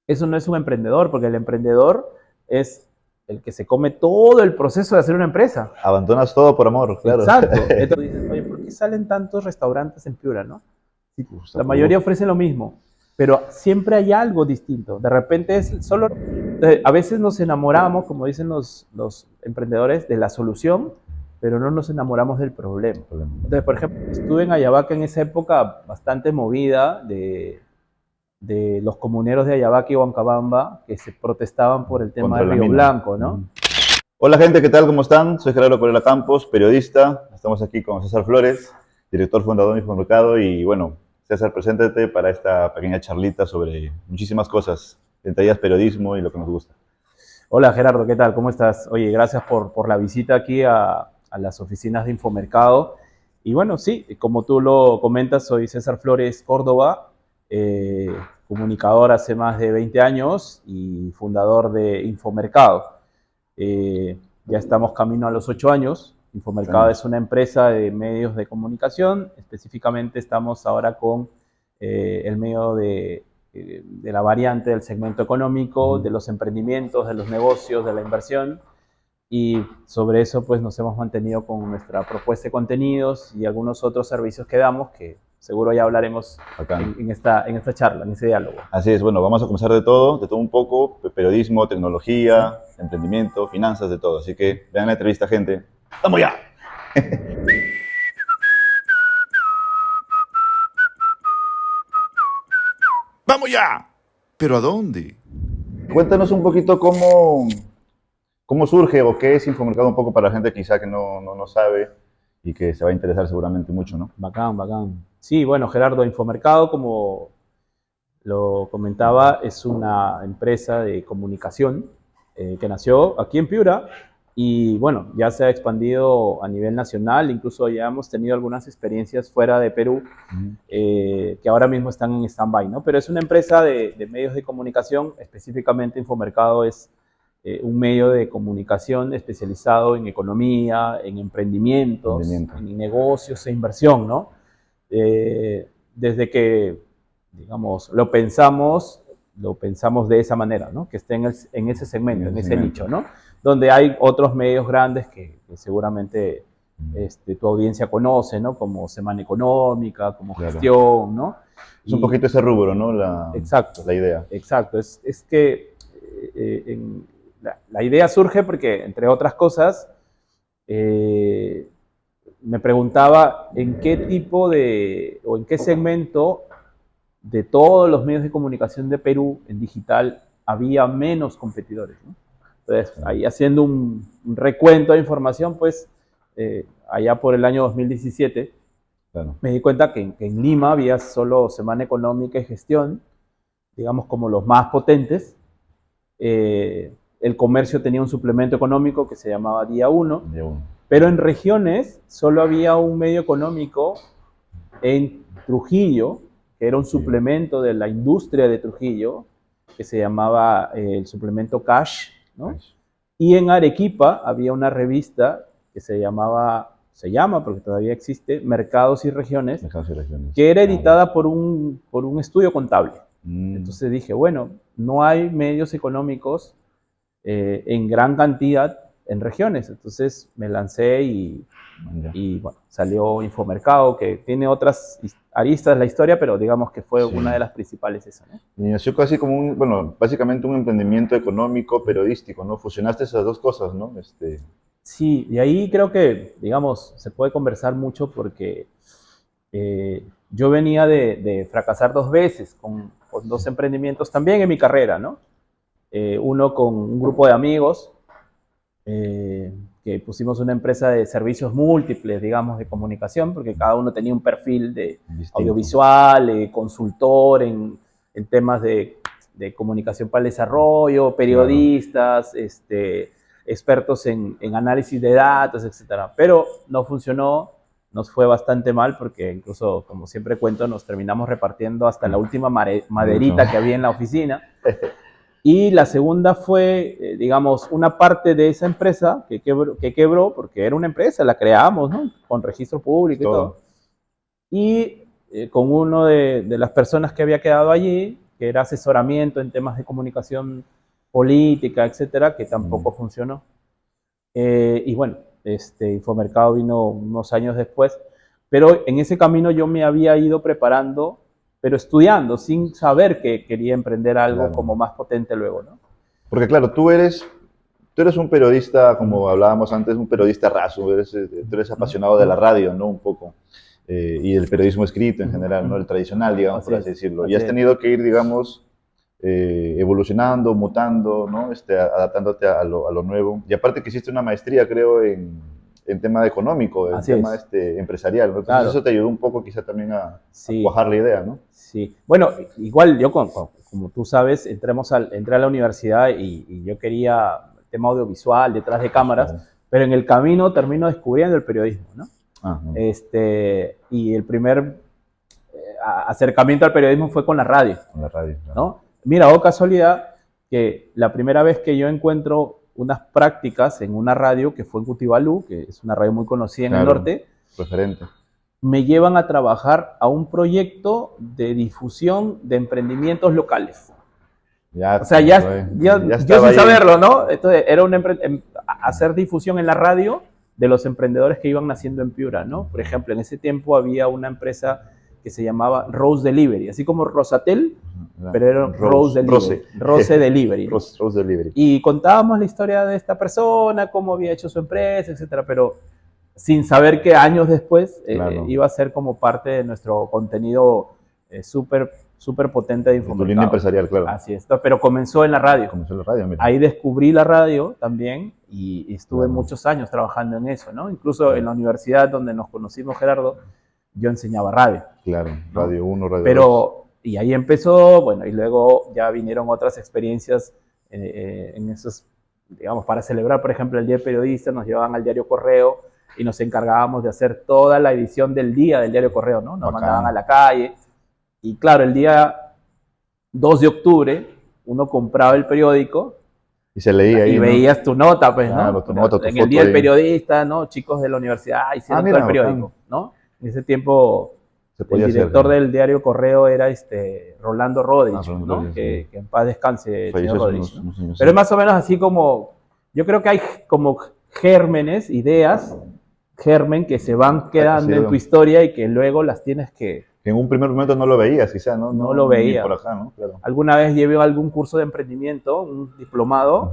Eso no es un emprendedor, porque el emprendedor es el que se come todo el proceso de hacer una empresa. Abandonas todo por amor, claro. Exacto. Entonces dices, oye, ¿por qué salen tantos restaurantes en Piura, no? Si Justo, la mayoría justo. ofrecen lo mismo, pero siempre hay algo distinto. De repente es solo... A veces nos enamoramos, como dicen los emprendedores, de la solución, pero no nos enamoramos del problema. Entonces, por ejemplo, estuve en Ayabaca en esa época bastante movida de los comuneros de Ayabaca y Huancabamba que se protestaban por el tema Contra de la Río mina. Blanco, ¿no? Hola gente, ¿qué tal? ¿Cómo están? Soy Gerardo Correa Campos, periodista. Estamos aquí con César Flores, director fundador de Infomercado. Y bueno, César, preséntate para esta pequeña charlita sobre muchísimas cosas, entre ellas periodismo y lo que nos gusta. Hola Gerardo, ¿qué tal? ¿Cómo estás? Oye, gracias por la visita aquí a las oficinas de Infomercado. Y bueno, sí, como tú lo comentas, soy César Flores Córdoba, comunicador hace más de 20 años y fundador de Infomercado. Ya estamos camino a los 8 años. Infomercado es Años. una empresa de medios de comunicación. Específicamente estamos ahora con el medio de la variante del segmento económico, de los emprendimientos, de los negocios, de la inversión. Y sobre eso pues nos hemos mantenido con nuestra propuesta de contenidos y algunos otros servicios que damos que seguro ya hablaremos Bacán. en esta charla, en ese diálogo. Así es, bueno, vamos a comenzar de todo un poco, periodismo, ¿Sí? tecnología, emprendimiento, finanzas, de todo. Así que vean la entrevista, gente. ¡Vamos ya! ¡Vamos ya! ¿Pero a dónde? Cuéntanos un poquito cómo surge o qué es Infomercado un poco para la gente quizá que no sabe y que se va a interesar seguramente mucho, ¿no? Bacán, bacán. Sí, bueno, Gerardo, Infomercado, como lo comentaba, es una empresa de comunicación que nació aquí en Piura y bueno, ya se ha expandido a nivel nacional, incluso ya hemos tenido algunas experiencias fuera de Perú que ahora mismo están en stand-by, ¿no? Pero es una empresa de medios de comunicación, específicamente Infomercado es un medio de comunicación especializado en economía, en emprendimientos, Emprendimiento. en negocios e inversión, ¿no? Desde que, digamos, lo pensamos de esa manera, ¿no? Que esté en ese En segmento, en ese ese segmento. nicho, ¿no? Donde hay otros medios grandes que seguramente tu audiencia conoce, ¿no? Como Semana Económica, como Claro. Gestión, ¿no? Es un Y poquito ese rubro, ¿no? exacto, La idea. exacto. Es que la idea surge porque, entre otras cosas, eh, me preguntaba en qué tipo de, o en qué segmento de todos los medios de comunicación de Perú en digital había menos competidores, ¿no? Entonces, Claro. ahí haciendo un recuento de información, pues, allá por el año 2017, Claro. me di cuenta que en Lima había solo Semana Económica y Gestión, digamos como los más potentes. El comercio tenía un suplemento económico que se llamaba Día Uno, De uno. pero en regiones solo había un medio económico en Trujillo, que era un suplemento de la industria de Trujillo, que se llamaba el suplemento Cash, ¿no? Y en Arequipa había una revista que se llama, porque todavía existe, Mercados y Regiones, Mercados y regiones. que era Ah, ya. editada por un estudio contable. Mm, Entonces dije, bueno, no hay medios económicos en gran cantidad en regiones. Entonces me lancé ya. y bueno, salió Infomercado, que tiene otras aristas de la historia, pero digamos que fue Sí. una de las principales esa, ¿no? Y nació casi como bueno, básicamente un emprendimiento económico, periodístico, ¿no? Fusionaste esas dos cosas, ¿no? Sí, y ahí creo que, digamos, se puede conversar mucho porque yo venía de fracasar dos veces con dos emprendimientos también en mi carrera, ¿no? Uno con un grupo de amigos que pusimos una empresa de servicios múltiples, digamos, de comunicación, porque cada uno tenía un perfil de Distinto. audiovisual, consultor en temas de comunicación para el desarrollo, Claro. periodistas, expertos en análisis de datos, etcétera. Pero no funcionó, nos fue bastante mal porque incluso, como siempre cuento, nos terminamos repartiendo hasta la última Mucho. maderita que había en la oficina. Y la segunda fue, digamos, una parte de esa empresa que quebró, porque era una empresa, la creamos, ¿no? Con registro Es público y todo. todo. Y con uno de las personas que había quedado allí, que era asesoramiento en temas de comunicación política, etcétera, que tampoco funcionó. Y bueno, Infomercado vino unos años después, pero en ese camino yo me había ido preparando, pero estudiando, sin saber que quería emprender algo como más potente luego, ¿no? Porque claro, tú eres un periodista, como hablábamos antes, un periodista raso, tú eres apasionado de la radio, ¿no? Un poco. Y el periodismo escrito en general, ¿no? El tradicional, digamos, por así decirlo. Y has tenido que ir, digamos, evolucionando, mutando, ¿no? Adaptándote a lo nuevo. Y aparte que hiciste una maestría, creo, en tema económico, en tema empresarial, ¿no? Entonces eso te ayudó un poco quizá también a cuajar la idea, ¿no? Sí. Bueno, igual yo, como tú sabes, entré a la universidad y yo quería tema audiovisual, detrás de cámaras, pero en el camino termino descubriendo el periodismo, ¿no? Y el primer acercamiento al periodismo fue con la radio. Con la radio, claro. ¿No? Mira, oh casualidad, que la primera vez que yo encuentro unas prácticas en una radio, que fue en Cutibalú, que es una radio muy conocida en el norte, referente, me llevan a trabajar a un proyecto de difusión de emprendimientos locales. O sea, yo sin saberlo, ¿no? Entonces, era hacer difusión en la radio de los emprendedores que iban naciendo en Piura, ¿no? Por ejemplo, en ese tiempo había una empresa que se llamaba Rose Delivery, así como Rosatel, pero era Rose Delivery. Rose Delivery. Rose Delivery. Y contábamos la historia de esta persona, cómo había hecho su empresa, etcétera, pero sin saber que años después iba a ser como parte de nuestro contenido súper potente de Infomercado. Tu línea empresarial, claro. Así es, pero comenzó en la radio. Comenzó en la radio, mira. Ahí descubrí la radio también y estuve muchos años trabajando en eso, ¿no? Incluso en la universidad donde nos conocimos, Gerardo, yo enseñaba radio. Claro, Radio 1, Radio 2. Pero, y ahí empezó, bueno, y luego ya vinieron otras experiencias en esos, digamos, para celebrar, por ejemplo, el Día del Periodista, nos llevaban al Diario Correo y nos encargábamos de hacer toda la edición del día del Diario Correo, ¿no? Nos mandaban a la calle. Y claro, el día 2 de octubre, uno compraba el periódico y se leía ahí, y veías tu nota, pues, claro, ¿no? Tu nota, tu en foto el Día del ahí. Periodista, ¿no? Chicos de la universidad hicieron todo el periódico, ¿no? En ese tiempo, el director del Diario Correo era Rolando Rodríguez, ¿no? Que en paz descanse, señor Rodríguez, ¿no? Pero es más o menos así como, yo creo que hay como gérmenes, ideas, que se van quedando en tu historia y que luego las tienes que... En un primer momento no lo veías, quizá, ¿no? No lo veía. Por acá, ¿no? Claro. Alguna vez llevé algún curso de emprendimiento, un diplomado,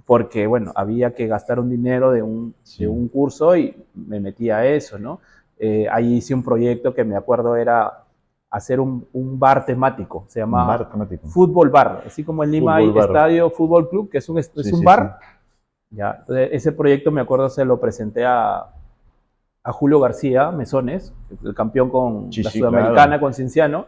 porque, bueno, había que gastar un dinero de un curso y me metí a eso, ¿no? Ahí hice un proyecto que me acuerdo era hacer un bar temático, se llamaba Fútbol Bar, así como en Lima hay Estadio Fútbol Club, que es un bar. Ya, entonces ese proyecto me acuerdo se lo presenté a Julio García Mesones, el campeón con la Sudamericana, con Cienciano,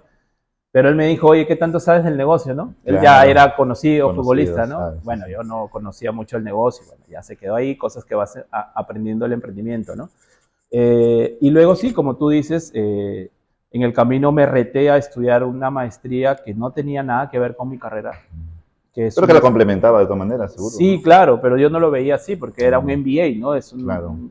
pero él me dijo, oye, ¿qué tanto sabes del negocio, no? Él ya era conocido futbolista, ¿no? ¿Sabes? Bueno, yo no conocía mucho el negocio, bueno, ya se quedó ahí, cosas que vas aprendiendo el emprendimiento, ¿no? Y luego sí, como tú dices, en el camino me reté a estudiar una maestría que no tenía nada que ver con mi carrera. Pero que la complementaba de todas maneras, seguro. Sí, claro, pero yo no lo veía así porque era un MBA, ¿no? Es un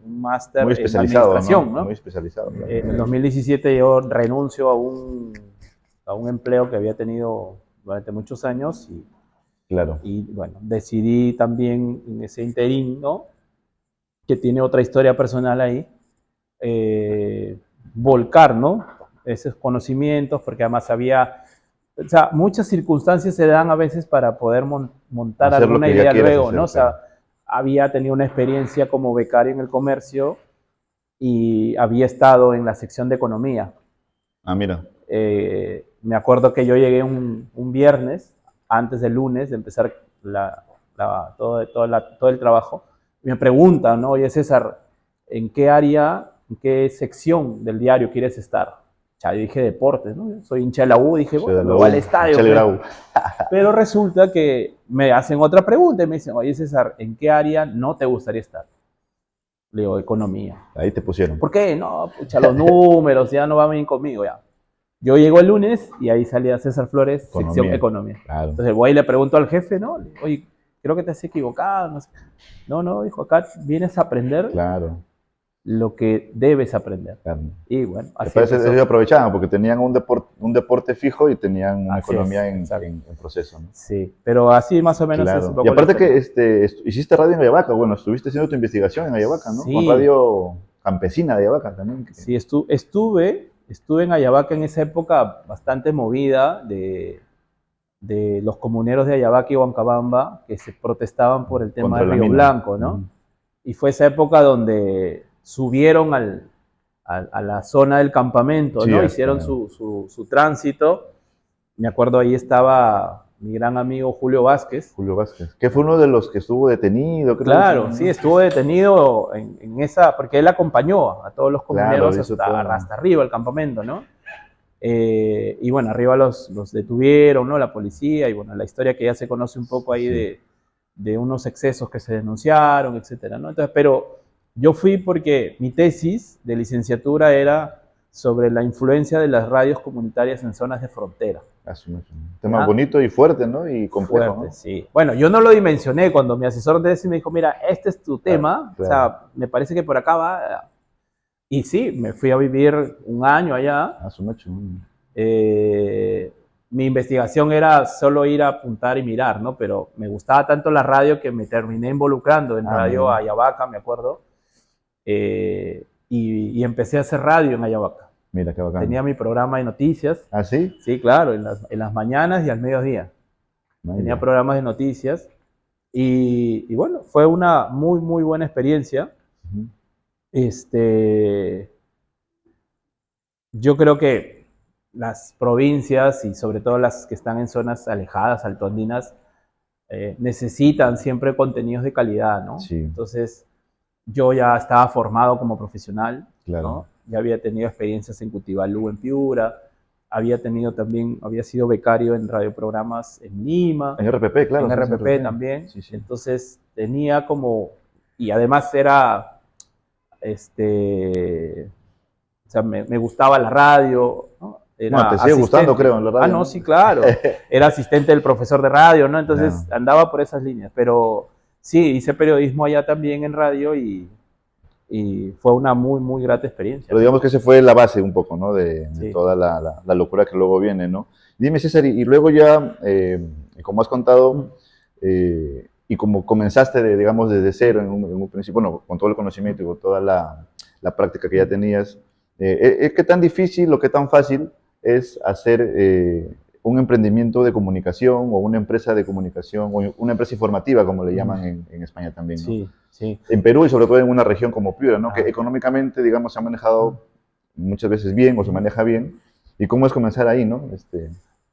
máster en administración, ¿no? Muy especializado. Claro. En el 2017 yo renuncio a un empleo que había tenido durante muchos años y bueno, decidí también en ese interín, ¿no? Que tiene otra historia personal ahí, volcar, ¿no? Esos conocimientos, porque además había... O sea, muchas circunstancias se dan a veces para poder montar alguna idea luego, ¿no? O sea, había tenido una experiencia como becario en el comercio y había estado en la sección de economía. Ah, mira. Me acuerdo que yo llegué un viernes, antes del lunes de empezar todo el trabajo, y me preguntan, ¿no? Oye, César, ¿en qué área, en qué sección del diario quieres estar? Ya, yo dije deportes, ¿no? Soy hincha de la U, dije, bueno, me voy al estadio. Pero resulta que me hacen otra pregunta y me dicen, oye César, ¿en qué área no te gustaría estar? Le digo, economía. Ahí te pusieron. ¿Por qué? No, pucha, los números ya no van bien conmigo ya. Yo llego el lunes y ahí salía César Flores, sección economía. Claro. Entonces voy y le pregunto al jefe, ¿no? Le digo, oye, creo que te has equivocado. No, dijo, acá vienes a aprender. Claro. lo que debes aprender. Claro. Y bueno, Me así parece empezó. ellos aprovechaban porque tenían un deporte fijo y tenían una Así economía es, exacto. en proceso, ¿no? Sí, pero así más o menos es un Claro. Y poco la aparte historia. que hiciste radio en Ayabaca, bueno, estuviste haciendo tu investigación en Ayabaca, ¿no? Con Sí, Radio Campesina de Ayabaca también. sí, estuve en Ayabaca en esa época bastante movida de los comuneros de Ayabaca y Huancabamba que se protestaban por el tema Contra de la Río mina. Blanco, ¿no? Y fue esa época donde subieron a la zona del campamento, Sí, ¿no? Hicieron hasta su tránsito. Me acuerdo ahí estaba mi gran amigo Julio Vázquez. Julio Vázquez, que fue uno de los que estuvo detenido, creo. Claro, sí, estuvo detenido en esa, porque él acompañó a todos los Claro, comuneros hizo todo. hasta arriba el campamento, ¿no? Y bueno, arriba los detuvieron, ¿no? La policía, y bueno, la historia que ya se conoce un poco ahí Sí. de unos excesos que se denunciaron, etcétera, ¿no? Entonces, pero yo fui porque mi tesis de licenciatura era sobre la influencia de las radios comunitarias en zonas de frontera. Un tema ¿Ya? bonito y fuerte, ¿no? Y complejo, Fuerte, ¿no? sí. Bueno, yo no lo dimensioné cuando mi asesor de tesis me dijo, mira, este es tu Claro, tema, o claro. sea, me parece que por acá va. Y sí, me fui a vivir un año allá. A su macho. Eh, Mi investigación era solo ir a apuntar y mirar, ¿no? Pero me gustaba tanto la radio que me terminé involucrando en Radio Mira. Ayabaca, me acuerdo, y empecé a hacer radio en Ayabaca. Mira, qué bacán. Tenía mi programa de noticias, ¿Ah, sí? sí, claro, en las mañanas y al mediodía. Tenía Vaya. programas de noticias y bueno, fue una muy, muy buena experiencia. Ujú. Yo creo que las provincias y sobre todo las que están en zonas alejadas, altoandinas, necesitan siempre contenidos de calidad, ¿no? Sí, Entonces, yo ya estaba formado como profesional, claro. ¿no? Ya había tenido experiencias en Cutibalú, en Piura, había sido becario en radioprogramas en Lima, En RPP, claro. en Sí, RPP también. Sí, sí. Entonces, tenía como, y además era, este, o sea, me gustaba la radio, ¿no? Bueno, Era te sigue gustando, asistente. creo, en la Ah, radio, no, ¿no? sí, claro. Era asistente del profesor de radio, ¿no? Claro. Entonces andaba por esas líneas. Pero sí, hice periodismo allá también en radio y fue una muy, muy grata experiencia, Pero ¿no? digamos que esa fue la base un poco, ¿no? De Sí. toda la locura que luego viene, ¿no? Dime, César, y luego ya, como has Mm. contado, y como comenzaste, digamos, desde cero en un principio, bueno, con todo el conocimiento y con toda la práctica que ya tenías, ¿qué tan difícil o qué tan fácil es hacer un emprendimiento de comunicación o una empresa de comunicación o una empresa informativa, como le llaman en España también, ¿no? Sí, sí. En Perú y sobre todo en una región como Piura, ¿no? Que Ah. económicamente, digamos, se ha manejado muchas veces bien o se maneja bien. ¿Y cómo es comenzar ahí, no?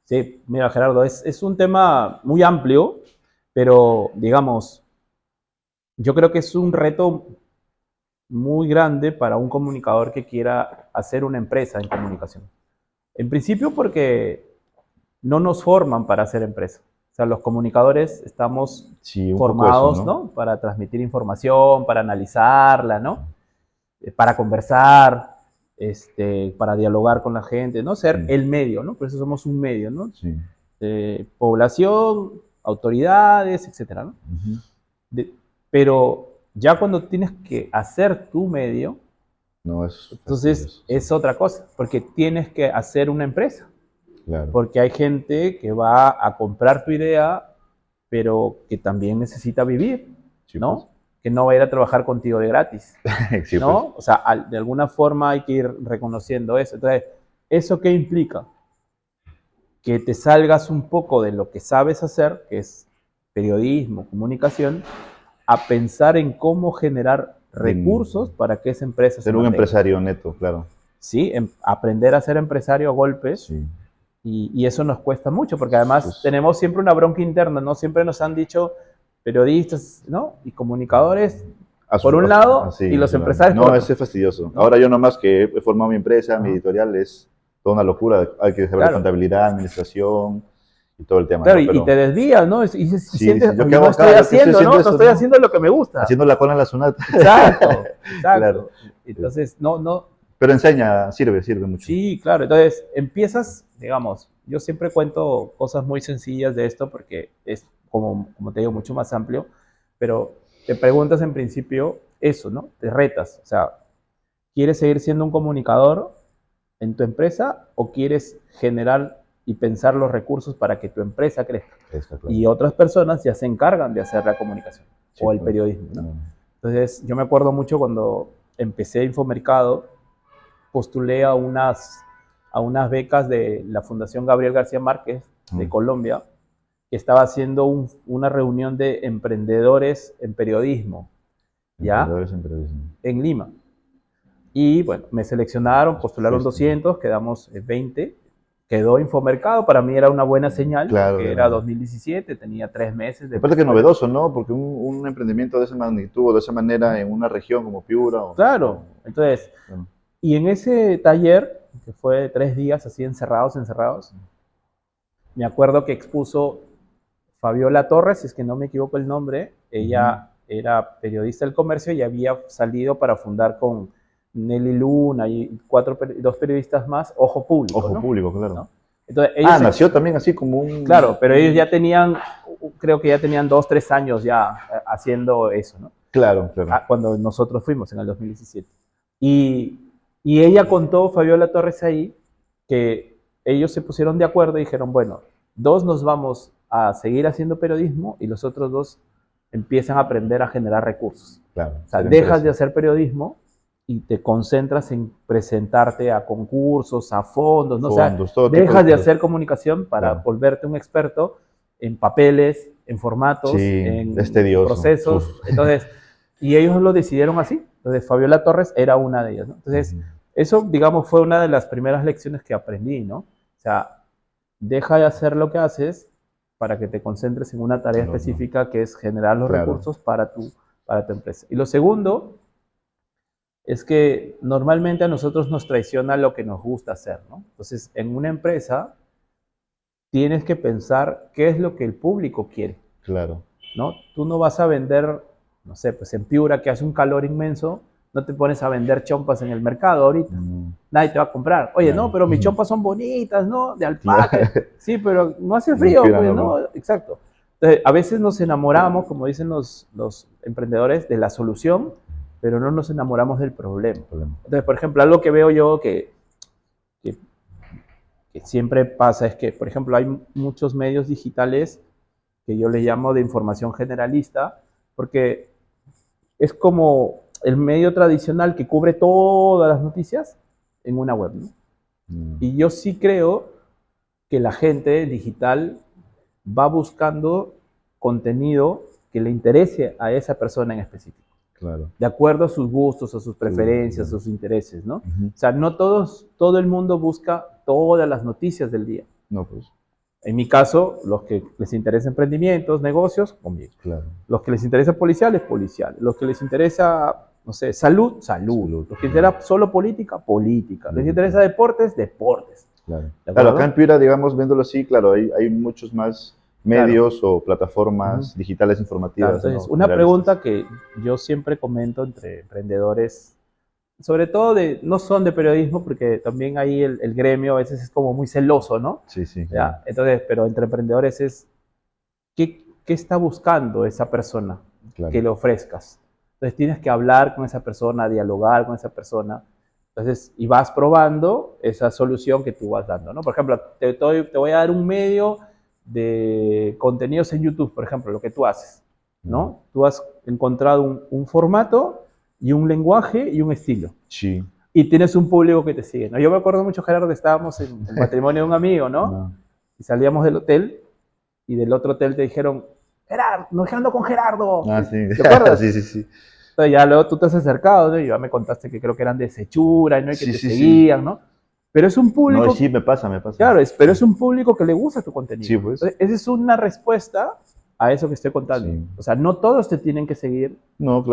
Sí, mira, Gerardo, es un tema muy amplio, pero digamos, yo creo que es un reto muy grande para un comunicador que quiera hacer una empresa en comunicación. En principio porque no nos forman para hacer empresa. O sea, los comunicadores estamos Sí, un poco eso, formados, ¿no? ¿no? Para transmitir información, para analizarla, ¿no? Para conversar, para dialogar con la gente, ¿no? Ser el medio, ¿no? Por eso somos un medio, ¿no? Sí. Población, autoridades, etcétera, ¿no? Ujú. Pero ya cuando tienes que hacer tu medio, No, es entonces fastidioso, sí. es otra cosa, porque tienes que hacer una empresa. Claro. Porque hay gente que va a comprar tu idea, pero que también necesita vivir, Sí, ¿no? pues. Que no va a ir a trabajar contigo de gratis, Sí, pues. ¿no? O sea, de alguna forma hay que ir reconociendo eso. Entonces, ¿eso qué implica? Que te salgas un poco de lo que sabes hacer, que es periodismo, comunicación, a pensar en cómo generar En recursos para que esa empresa se ser un mantenga. empresario neto, claro. Sí, aprender a ser empresario a golpes. Sí. Y eso nos cuesta mucho, porque además Pues, tenemos siempre una bronca interna, ¿no? Siempre nos han dicho periodistas, ¿no? Y comunicadores por un lado y los claro. empresarios por No, otro, es fastidioso. ¿no? Ahora yo nomás que he formado mi empresa, mi Ajá. editorial, es toda una locura. Hay que saber de Claro, contabilidad, administración y todo el tema, claro, ¿no? y Pero te desvías, ¿no? Y sí, sientes, sí, ¿yo qué oye, hago no estoy acá? ¿Yo qué estoy haciendo, haciendo ¿no? No eso, estoy no? haciendo lo que me gusta. Haciendo la cola en la SUNAT. Exacto, Claro. exacto. Entonces, no, Pero enseña, sirve mucho. sí, claro. Entonces, empiezas, digamos, yo siempre cuento cosas muy sencillas de esto porque es, como te digo, mucho más amplio, pero te preguntas en principio eso, ¿no? Te retas, o sea, ¿Quieres seguir siendo un comunicador en tu empresa o quieres generar y pensar los recursos para que tu empresa crezca? Está claro. Y otras personas ya se encargan de hacer la comunicación Sí, o el pues. periodismo, ¿no? Entonces, yo me acuerdo mucho cuando empecé Infomercado, postulé a unas becas de la Fundación Gabriel García Márquez de Colombia, que estaba haciendo una reunión de emprendedores en periodismo, ¿ya? Emprendedores en periodismo. En Lima. Y bueno, me seleccionaron, postularon Sí, 200, quedamos 20. Quedó Infomercado, para mí era una buena señal, claro, porque era 2017, tenía 3 meses de... Aparte que novedoso, ¿no? Porque un emprendimiento de esa magnitud o de esa manera en una región como Piura. Claro, entonces, Bueno, y en ese taller, que fue 3 días así encerrados, me acuerdo que expuso Fabiola Torres, si es que no me equivoco el nombre. Ella era periodista del comercio y había salido para fundar con Nelly Luna y 2 periodistas más, Ojo Público. Ojo, ¿no? Público, claro. ¿No? Entonces, ellos nació también así como un... Claro, pero ellos ya tenían, creo que ya tenían 2, 3 años ya haciendo eso, ¿no? Claro, claro. Cuando nosotros fuimos en el 2017. Y ella contó, Fabiola Torres ahí, que ellos se pusieron de acuerdo y dijeron, bueno, 2 nos vamos a seguir haciendo periodismo y los otros 2 empiezan a aprender a generar recursos. Claro, o sea, dejas de hacer periodismo y te concentras en presentarte a concursos, a fondos, ¿no? Fondos, o sea, dejas de hacer comunicación para volverte un experto en papeles, en formatos, en procesos. Entonces, y ellos lo decidieron así. Entonces, Fabiola Torres era una de ellas, ¿no? Entonces, eso, digamos, fue una de las primeras lecciones que aprendí, ¿no? O sea, deja de hacer lo que haces para que te concentres en una tarea específica que es generar los recursos para tu empresa. Y lo segundo es que normalmente a nosotros nos traiciona lo que nos gusta hacer, ¿no? Entonces, en una empresa tienes que pensar qué es lo que el público quiere. Claro. ¿No? Tú no vas a vender, no sé, pues en Piura, que hace un calor inmenso, no te pones a vender chompas en el mercado ahorita. Nadie te va a comprar. Oye, no, pero mis chompas son bonitas, ¿no? De alpaca. Sí, pero no hace frío, pues, ¿no? Exacto. Entonces, a veces nos enamoramos, como dicen los emprendedores, de la solución, pero no nos enamoramos del problema. Entonces, por ejemplo, algo que veo yo que siempre pasa es que, por ejemplo, hay muchos medios digitales que yo le llamo de información generalista, porque es como el medio tradicional que cubre todas las noticias en una web, ¿no? Y yo sí creo que la gente digital va buscando contenido que le interese a esa persona en específico. Claro. De acuerdo a sus gustos, a sus preferencias, a sus intereses, ¿no? O sea, no todo el mundo busca todas las noticias del día. No, pues. En mi caso, los que les interesa emprendimientos, negocios, conmigo. Claro. Los que les interesa policiales. Los que les interesa, no sé, salud. Los que les interesa solo política. Les interesa deportes. Claro. Claro, acá en Piura, digamos, viéndolo así, claro, hay muchos más medios o plataformas digitales informativas. Claro, entonces, una pregunta que yo siempre comento entre emprendedores, sobre todo no son de periodismo, porque también ahí el gremio a veces es como muy celoso, ¿no? Sí, sí. ¿Ya? Entonces, pero entre emprendedores es, ¿qué está buscando esa persona que le ofrezcas? Entonces tienes que hablar con esa persona, dialogar con esa persona, entonces, y vas probando esa solución que tú vas dando, ¿no? Por ejemplo, te voy a dar un medio de contenidos en YouTube, por ejemplo, lo que tú haces, ¿no? Tú has encontrado un formato y un lenguaje y un estilo. Sí. Y tienes un público que te sigue, ¿no? Yo me acuerdo mucho, Gerardo, que estábamos en el matrimonio de un amigo, ¿no? Y salíamos del hotel y del otro hotel te dijeron, Gerardo, nos quedando con Gerardo. Ah, sí. ¿Te acuerdas? Sí. Entonces ya luego tú te has acercado, ¿no? Y ya me contaste que creo que eran de Sechura, ¿no? Y que te seguían, ¿no? Pero es un público... No, sí, me pasa. Claro, pero es un público que le gusta tu contenido. Sí, pues. Entonces, esa es una respuesta a eso que estoy contando. Sí. O sea, no todos te tienen que seguir, sino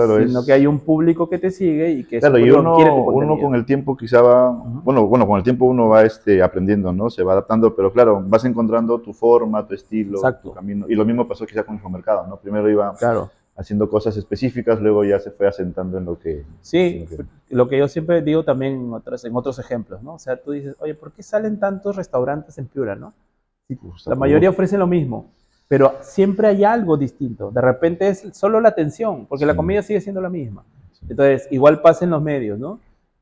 que hay un público que te sigue y que claro, y uno con el tiempo quizá va, bueno, con el tiempo uno va aprendiendo, ¿no? Se va adaptando, pero claro, vas encontrando tu forma, tu estilo, tu camino. Y lo mismo pasó quizá con Infomercado, ¿no? Primero iba haciendo cosas específicas, luego ya se fue asentando en lo que... Sí, lo que yo siempre digo también en otros ejemplos, ¿no? O sea, tú dices, oye, ¿por qué salen tantos restaurantes en Piura, no? La mayoría ofrecen lo mismo, pero siempre hay algo distinto. De repente es solo la atención, porque la comida sigue siendo la misma. Entonces, igual pasa en los medios, ¿no?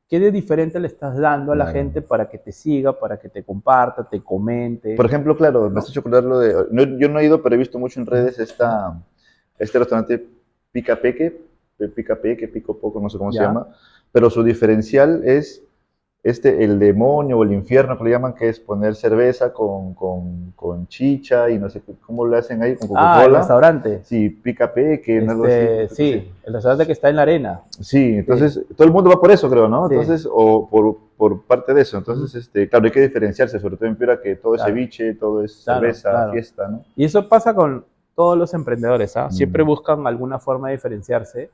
¿Qué de diferente le estás dando a la Claro. gente para que te siga, para que te comparta, te comente? Por ejemplo, claro, me ¿no? has hecho acordar lo de... yo no he ido, pero he visto mucho en redes este restaurante Pica Peque, Pica Peque, Pico Poco, no sé cómo se Ya. llama, pero su diferencial es el demonio o el infierno que le llaman, que es poner cerveza con chicha y no sé cómo lo hacen ahí, con Ah, el Coca-Cola. restaurante. Sí, Pica Peque, algo así. Sí, el restaurante que está en la arena. Sí, entonces todo el mundo va por eso, creo, ¿no? Sí. Entonces, o por parte de eso. Entonces, claro, hay que diferenciarse, sobre todo en Piura, que todo es Claro. ceviche, todo es Claro, cerveza, claro. fiesta, ¿no? Y eso pasa con todos los emprendedores, ¿ah? Siempre Mm, buscan alguna forma de diferenciarse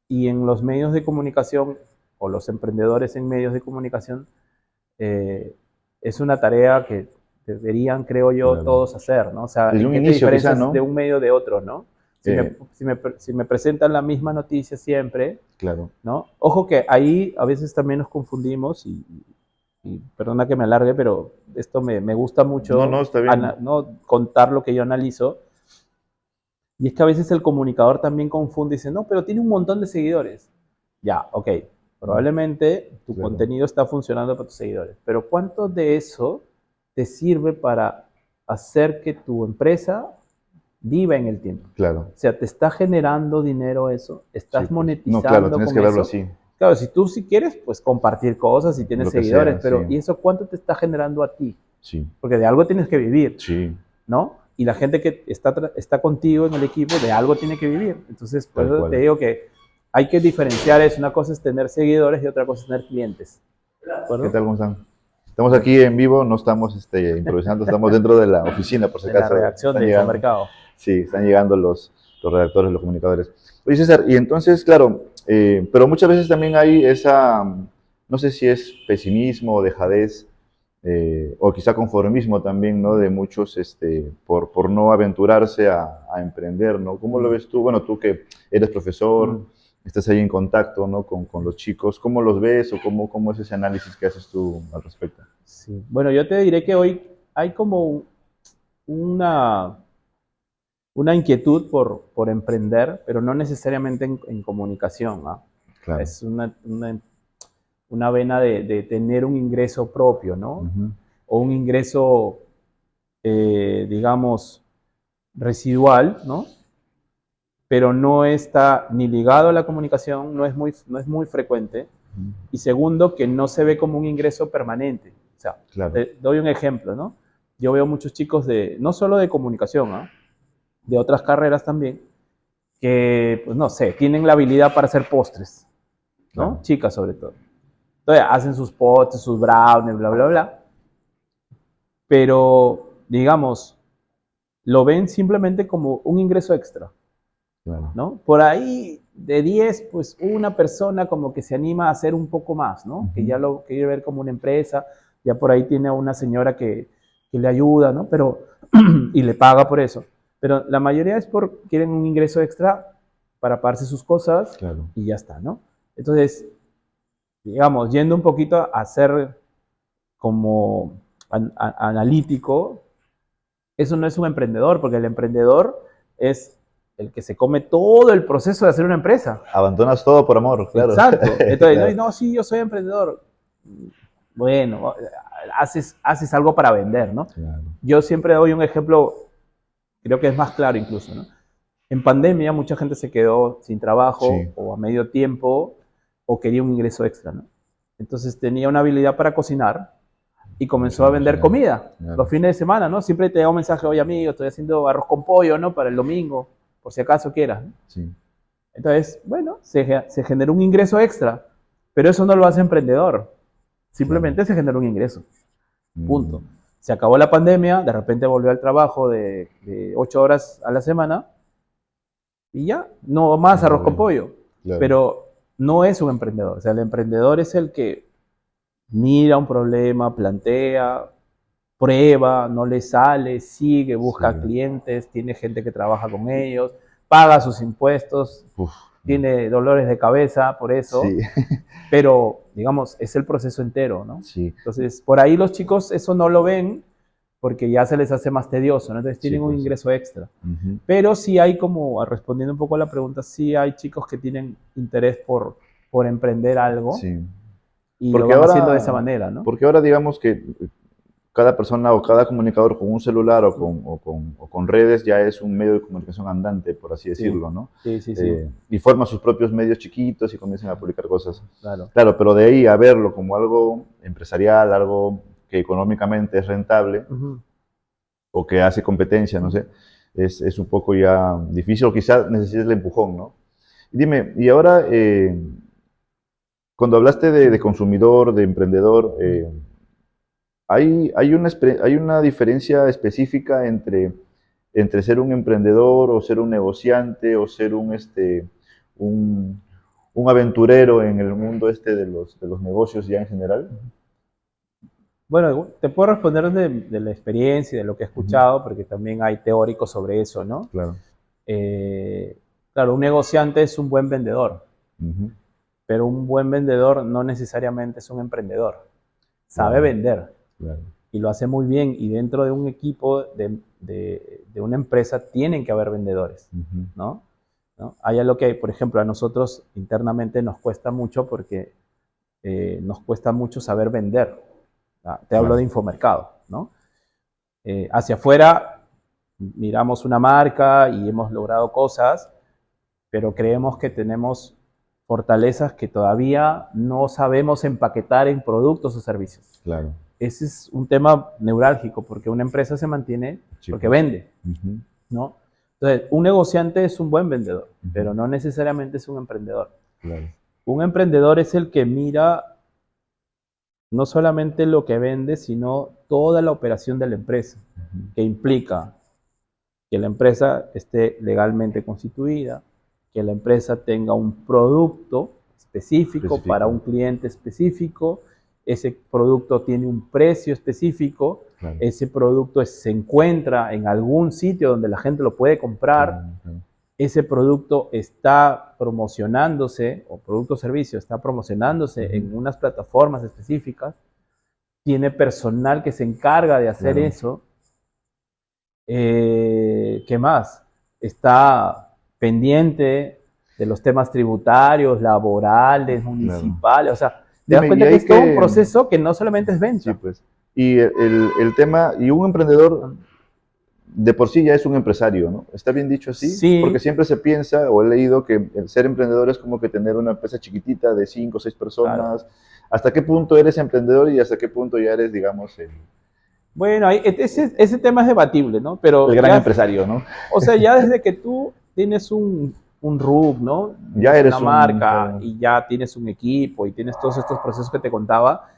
y en los medios de comunicación o los emprendedores en medios de comunicación eh, es una tarea que deberían, creo yo, claro. todos hacer, ¿no? O sea, Desde ¿en un qué te inicio, quizá, diferencias de ¿no? un medio de otro, ¿no? Eh, Si me presentan la misma noticia siempre, claro. ¿no? Ojo que ahí a veces también nos confundimos y perdona que me alargue, pero esto me gusta No, no, mucho está bien. ¿no? Contar lo que yo analizo. Y es que a veces el comunicador también confunde y dice, no, pero tiene un montón de seguidores. Ya, ok, probablemente tu Claro, contenido está funcionando para tus seguidores, pero ¿cuánto de eso te sirve para hacer que tu empresa viva en el tiempo? claro. O sea, ¿te está generando dinero eso? Sí, ¿Estás pues. No, claro, monetizando tienes con que verlo eso? así, Claro, si tú sí quieres, pues compartir cosas y tienes lo que seguidores, sea, sí. pero ¿y eso cuánto te está generando a ti? Sí, Porque de algo tienes que vivir, sí, ¿no? Y la gente que está contigo en el equipo de algo tiene que vivir. Entonces, por tal eso te cual. digo que hay que diferenciar eso. Una cosa es tener seguidores y otra cosa es tener clientes. ¿De ¿Qué acuerdo? tal, cómo están? Estamos aquí en vivo, no estamos improvisando, estamos dentro de la oficina, por si En la acaso redacción están de llegando. Infomercado. Sí, están llegando los redactores, los comunicadores. Oye, César, y entonces, claro, pero muchas veces también hay esa, no sé si es pesimismo o dejadez, o quizá conformismo también, ¿no? De muchos, por no aventurarse a emprender, ¿no? ¿Cómo lo Mm, ves tú? Bueno, tú que eres profesor, mm, estás ahí en contacto, ¿no? Con los chicos, ¿cómo los ves o cómo es ese análisis que haces tú al respecto? sí. Bueno, yo te diré que hoy hay como una, una inquietud por emprender, pero no necesariamente en comunicación, ¿ah? Claro. Es una vena de tener un ingreso propio, ¿no? Ujú. O un ingreso, digamos, residual, ¿no? Pero no está ni ligado a la comunicación, no es muy frecuente. Y segundo, que no se ve como un ingreso permanente. O sea, Claro, te doy un ejemplo, ¿no? Yo veo muchos chicos no solo de comunicación, ¿eh? De otras carreras también, que, pues no sé, tienen la habilidad para hacer postres, ¿no? claro, Chicas sobre todo. Entonces hacen sus postres, sus brownies, bla, bla, bla. Pero, digamos, lo ven simplemente como un ingreso extra, claro. ¿no? Por ahí, de 10 pues una persona como que se anima a hacer un poco más, ¿no? Que ya Ujú. lo quiere ver como una empresa, ya por ahí tiene a una señora que le ayuda, ¿no? Pero, y le paga por eso. Pero la mayoría es por, quieren un ingreso extra para pagarse sus cosas Claro, y ya está, ¿no? Entonces, digamos, yendo un poquito a ser como analítico, eso no es un emprendedor, porque el emprendedor es el que se come todo el proceso de hacer una empresa. abandonas todo por amor, claro. Exacto. Entonces, Claro, no, sí, yo soy emprendedor. Bueno, haces algo para vender, ¿no? claro. Yo siempre doy un ejemplo, creo que es más claro incluso, ¿no? En pandemia mucha gente se quedó sin trabajo Sí, o a medio tiempo o quería un ingreso extra, ¿no? Entonces tenía una habilidad para cocinar y comenzó empezar a a vender cocinar, comida los claro, fines de semana, ¿no? Siempre te da un mensaje, oye amigo, estoy haciendo arroz con pollo, ¿no? Para el domingo, por si acaso quieras, ¿no? sí. Entonces, bueno, se generó un ingreso extra, pero eso no lo hace emprendedor, Claro. simplemente se generó un ingreso, Mm, punto. Se acabó la pandemia, de repente volvió al trabajo de 8 horas a la semana y ya, no más está arroz con bien, pollo, claro. pero no es un emprendedor, o sea, el emprendedor es el que mira un problema, plantea, prueba, no le sale, sigue, Sí. busca clientes, tiene gente que trabaja con ellos, paga sus impuestos, Uf, tiene dolores de cabeza por eso, sí, pero digamos, es el proceso entero, ¿no? sí, Entonces, por ahí los chicos eso no lo ven porque ya se les hace más tedioso, ¿no? Entonces sí, tienen un pues. ingreso extra. Ujú. Pero sí hay como, respondiendo un poco a la pregunta, sí hay chicos que tienen interés por emprender algo, Sí, y lo Porque van ahora, haciendo de esa manera, ¿no? porque ahora digamos que cada persona o cada comunicador con un celular o con redes ya es un medio de comunicación andante, por así Sí, decirlo, ¿no? sí, sí, sí, Y forma sus propios medios chiquitos y comienzan a publicar cosas. claro. Claro, pero de ahí a verlo como algo empresarial, algo que económicamente es rentable Ujú. o que hace competencia, no sé, es un poco ya difícil o quizás necesites el empujón, ¿no? Y dime, y ahora, cuando hablaste de consumidor, de emprendedor, hay una diferencia específica entre ser un emprendedor o ser un negociante o ser un, un aventurero en el mundo de los negocios ya en general. Bueno, te puedo responder de la experiencia y de lo que he Ujú, escuchado, porque también hay teóricos sobre eso, ¿no? claro. Claro, un negociante es un buen vendedor, Ujú, pero un buen vendedor no necesariamente es un emprendedor. Sabe claro, vender claro. y lo hace muy bien, y dentro de un equipo de una empresa tienen que haber vendedores, Ujú, ¿no? ¿No? Hay algo que, por ejemplo, a nosotros internamente nos cuesta mucho porque nos cuesta mucho saber vender. Te hablo de claro. infomercado, ¿no? Hacia afuera miramos una marca y hemos logrado cosas, pero creemos que tenemos fortalezas que todavía no sabemos empaquetar en productos o servicios. Claro. Ese es un tema neurálgico, porque una empresa se mantiene Sí, porque pues. vende, Ujú, ¿no? Entonces, un negociante es un buen vendedor, ujú, pero no necesariamente es un emprendedor. claro. Un emprendedor es el que mira no solamente lo que vende, sino toda la operación de la empresa, Ujú, que implica que la empresa esté legalmente constituida, que la empresa tenga un producto específico para un específico. cliente específico, ese producto tiene un precio específico, Claro. ese producto se encuentra en algún sitio donde la gente lo puede comprar, Claro, claro. ese producto está promocionándose, o producto o servicio está promocionándose Ujú, en unas plataformas específicas, tiene personal que se encarga de hacer claro. eso. ¿Qué más? Está pendiente de los temas tributarios, laborales, Claro. municipales. O sea, te das Dime, y cuenta que hay es todo un que, proceso que no solamente es sí, venta. pues. Y el tema, y un emprendedor de por sí ya es un empresario, ¿no? ¿Está bien dicho así? Porque Sí, siempre se piensa, o he leído, que el ser emprendedor es como que tener una empresa chiquitita de 5 o 6 claro. personas. ¿Hasta qué punto eres emprendedor y hasta qué punto ya eres, digamos, Bueno, ese tema es debatible, ¿no? el Pero gran ya, empresario, ¿no? o sea, ya desde que tú tienes un RUC, ¿no? Ya Tienes una eres un, marca claro, y ya tienes un equipo y tienes todos estos procesos que te contaba,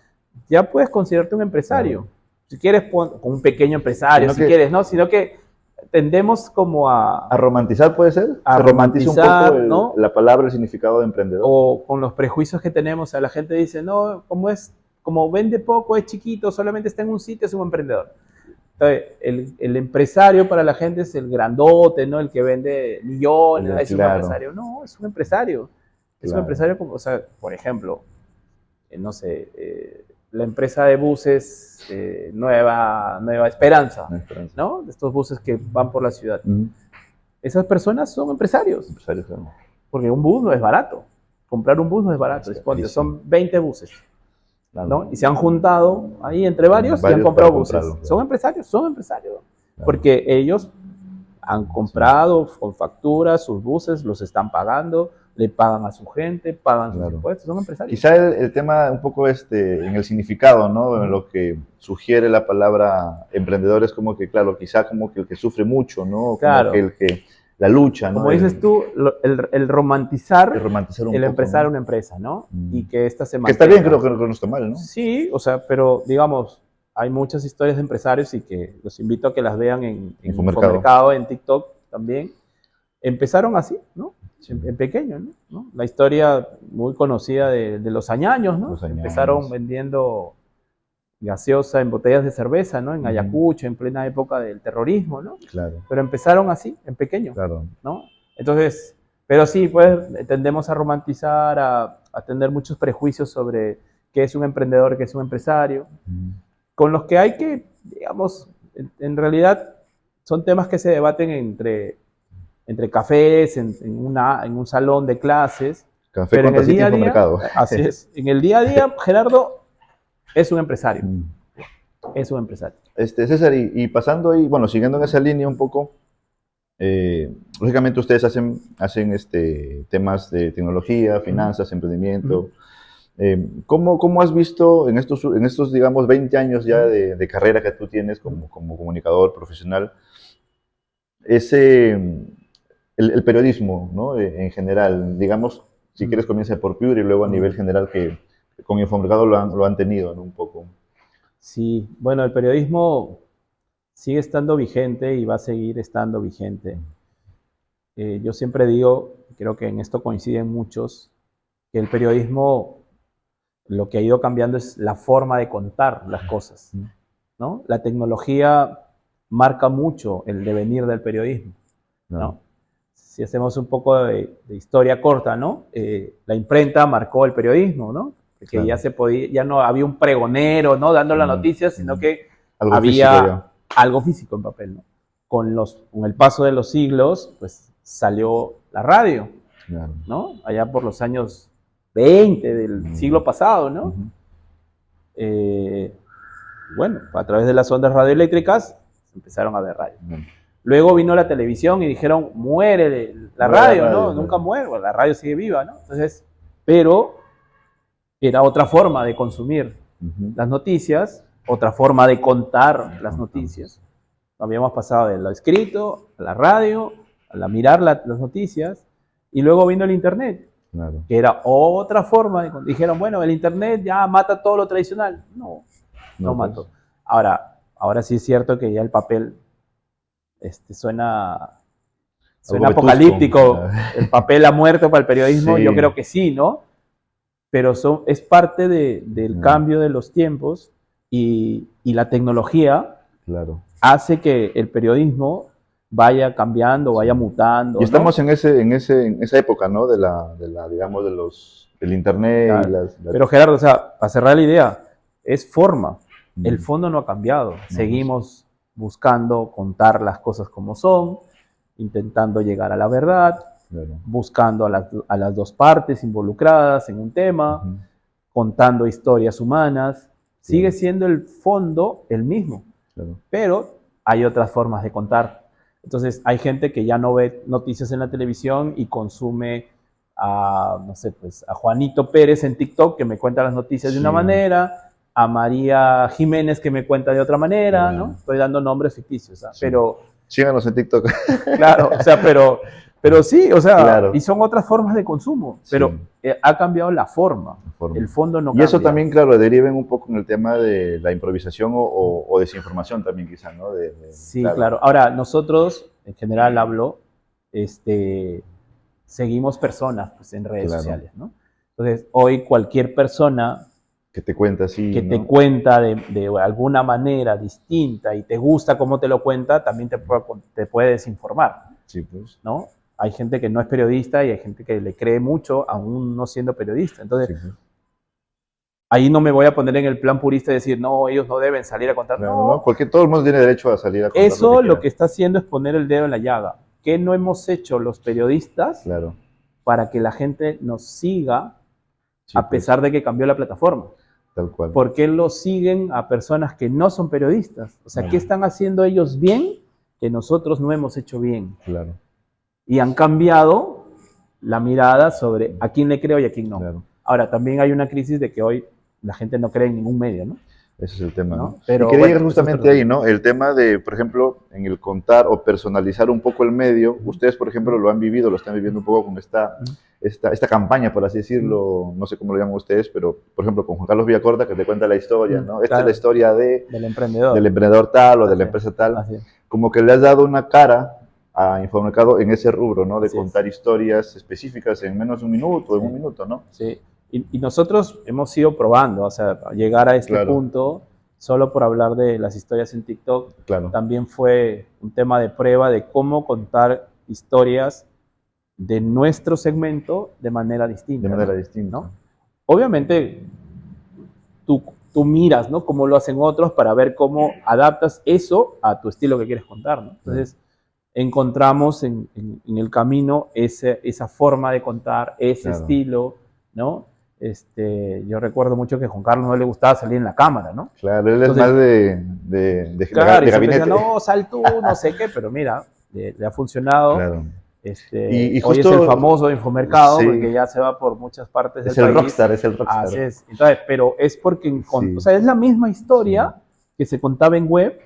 ya puedes considerarte un claro. empresario. Si quieres, con un pequeño empresario, Sino si que quieres, ¿no? Sino que tendemos como a romantizar puede ser, a se romantiza un poco romantizar, ¿no? la palabra, el significado de emprendedor. O con los prejuicios que tenemos, a la gente dice, no, como vende poco, es chiquito, solamente está en un sitio, es un emprendedor. Entonces, el empresario para la gente es el grandote, ¿no? El que vende millones, es un Claro, empresario. No, es un empresario. Es un claro. empresario, como, o sea, por ejemplo, no sé, la empresa de buses Nueva Esperanza, Una esperanza. ¿no? De estos buses que van por la ciudad. Ujú. Esas personas son empresarios, Empresario, claro. porque un bus no es barato. Comprar un bus no es barato. Está Ponte, carísimo. son 20 buses, Claro. ¿no? Y se han juntado ahí entre varios y han Varios para comprado buses. comprarlo, Son claro. empresarios, son empresarios. Claro. Porque ellos han Sí, comprado con facturas sus buses, los están pagando, le pagan a su gente, pagan sus claro. impuestos, son empresarios. Quizá el tema un poco en el significado, ¿no? En lo que sugiere la palabra emprendedor es como que, claro, quizá como que el que sufre mucho, ¿no? Como que Claro, el que la lucha, ¿no? como dices tú, el El romantizar romantizar un el poco, empezar ¿no? una empresa, ¿no? Mm. Y que ésta se Que está bien, creo mantenga. que no está mal, ¿no? Sí, o sea, pero digamos, hay muchas historias de empresarios y que los invito a que las vean en Infomercado. Infomercado, en TikTok también. Empezaron así, ¿no? Sí, En pequeño, ¿no? La historia muy conocida de los añaños, ¿no? los Empezaron años. vendiendo gaseosa en botellas de cerveza, ¿no? En Ujú, Ayacucho, en plena época del terrorismo, ¿no? claro, Pero empezaron así, en pequeño, claro. ¿no? Entonces, pero sí, pues tendemos a romantizar, a tener muchos prejuicios sobre qué es un emprendedor, qué es un empresario, Ujú, con los que hay que, digamos, en realidad son temas que se debaten entre cafés, en un salón de clases, Café Pero con en el tacita día a día, Infomercado. así es, en el día a día, Gerardo es un empresario, es un empresario. César, y pasando ahí, bueno, siguiendo en esa línea un poco, lógicamente ustedes hacen temas de tecnología, finanzas, emprendimiento. ¿Cómo has visto en estos, digamos, 20 años ya de carrera que tú tienes como comunicador profesional, ese, el periodismo, ¿no? En general, digamos, si quieres comienza por Pure y luego a nivel general que con Infomercado lo han tenido, ¿no? Un poco. Sí, bueno, el periodismo sigue estando vigente y va a seguir estando vigente. Yo siempre digo, creo que en esto coinciden muchos, que el periodismo lo que ha ido cambiando es la forma de contar las cosas, ¿no? La tecnología marca mucho el devenir del periodismo, ¿no? Si hacemos un poco de historia corta, ¿no? La imprenta marcó el periodismo, ¿no? Que ya se podía, ya no había un pregonero, ¿no? Dando las noticias, sino que Algo había físico ya. algo físico en papel, ¿no? Con el paso de los siglos, pues salió la radio, Claro. ¿no? Allá por los años 20 del siglo pasado, ¿no? Bueno, a través de las ondas radioeléctricas empezaron a ver radio. Luego vino la televisión y dijeron, muere la radio, ¿no? Nunca muere, la radio sigue viva, ¿no? Entonces, pero era otra forma de consumir las noticias, otra forma de contar las noticias. Habíamos pasado de lo escrito a la radio, a mirar las noticias, y luego vino el internet, que era otra forma de... Dijeron, bueno, el internet ya mata todo lo tradicional. No mató. Ahora sí es cierto que ya el papel suena apocalíptico. El papel ha muerto para el periodismo, sí. Yo creo que sí, ¿no? Pero es parte del cambio de los tiempos y la tecnología hace que el periodismo vaya cambiando, vaya mutando. Y estamos, ¿no? en esa época, ¿no? Digamos, del internet. Claro. Pero Gerardo, o sea, para cerrar la idea, es forma. El fondo no ha cambiado. Seguimos buscando contar las cosas como son, intentando llegar a la verdad, buscando a las dos partes involucradas en un tema, contando historias humanas. Sigue siendo el fondo el mismo, pero hay otras formas de contar. Entonces hay gente que ya no ve noticias en la televisión y consume no sé, pues a Juanito Pérez en TikTok que me cuenta las noticias de una manera, a María Jiménez que me cuenta de otra manera, ¿no? Estoy dando nombres ficticios, ¿eh? Pero... Síganos en TikTok. Claro, o sea, pero sí, o sea, y son otras formas de consumo, pero ha cambiado la forma. El fondo no cambia. Y eso también, claro, deriva un poco en el tema de la improvisación o desinformación también quizás, ¿no? Sí, claro. Ahora, nosotros, en general hablo, seguimos personas pues, en redes sociales, ¿no? Entonces, hoy cualquier persona que te cuenta así, que te cuenta de alguna manera distinta y te gusta cómo te lo cuenta, también te puede desinformar. Sí, pues. ¿No? Hay gente que no es periodista y hay gente que le cree mucho aún no siendo periodista. Entonces, ahí no me voy a poner en el plan purista y decir, no, ellos no deben salir a contar. No, porque todo el mundo tiene derecho a salir a contar. Eso lo que está haciendo es poner el dedo en la llaga. ¿Qué no hemos hecho los periodistas para que la gente nos siga a pesar de que cambió la plataforma? Tal cual. ¿Por qué lo siguen a personas que no son periodistas? O sea, ¿qué están haciendo ellos bien que nosotros no hemos hecho bien? Claro. Y han cambiado la mirada sobre a quién le creo y a quién no. Ahora, también hay una crisis de que hoy la gente no cree en ningún medio, ¿no? Ese es el tema, ¿no? Pero, y quería ir justamente ahí, ¿no? El tema de, por ejemplo, en el contar o personalizar un poco el medio. Ustedes, por ejemplo, lo han vivido, lo están viviendo un poco con esta campaña, por así decirlo, no sé cómo lo llaman ustedes, pero, por ejemplo, con Juan Carlos Villacorta, que te cuenta la historia, ¿no? Esta es la historia del emprendedor tal o de la empresa tal. Como que le has dado una cara a Infomercado en ese rubro, ¿no? De contar historias específicas en menos de un minuto, en un minuto, ¿no? Sí. Y nosotros hemos ido probando, o sea, llegar a este punto, solo por hablar de las historias en TikTok, también fue un tema de prueba de cómo contar historias de nuestro segmento de manera distinta. De manera distinta. ¿No? Obviamente, tú miras, ¿no? Cómo lo hacen otros para ver cómo adaptas eso a tu estilo que quieres contar, ¿no? Entonces, encontramos en el camino esa forma de contar, ese Claro. estilo, ¿no? Yo recuerdo mucho que a Juan Carlos no le gustaba salir en la cámara, ¿no? Claro, él es Entonces, más de claro, y siempre gabinete. decía, no, sal tú, no sé qué, pero mira, le ha funcionado. Claro. Y Hoy es justo, el famoso Infomercado, sí, porque ya se va por muchas partes del es el país. rockstar, es el rockstar. Así es. Entonces, pero es porque, Sí. o sea, es la misma historia que se contaba en web,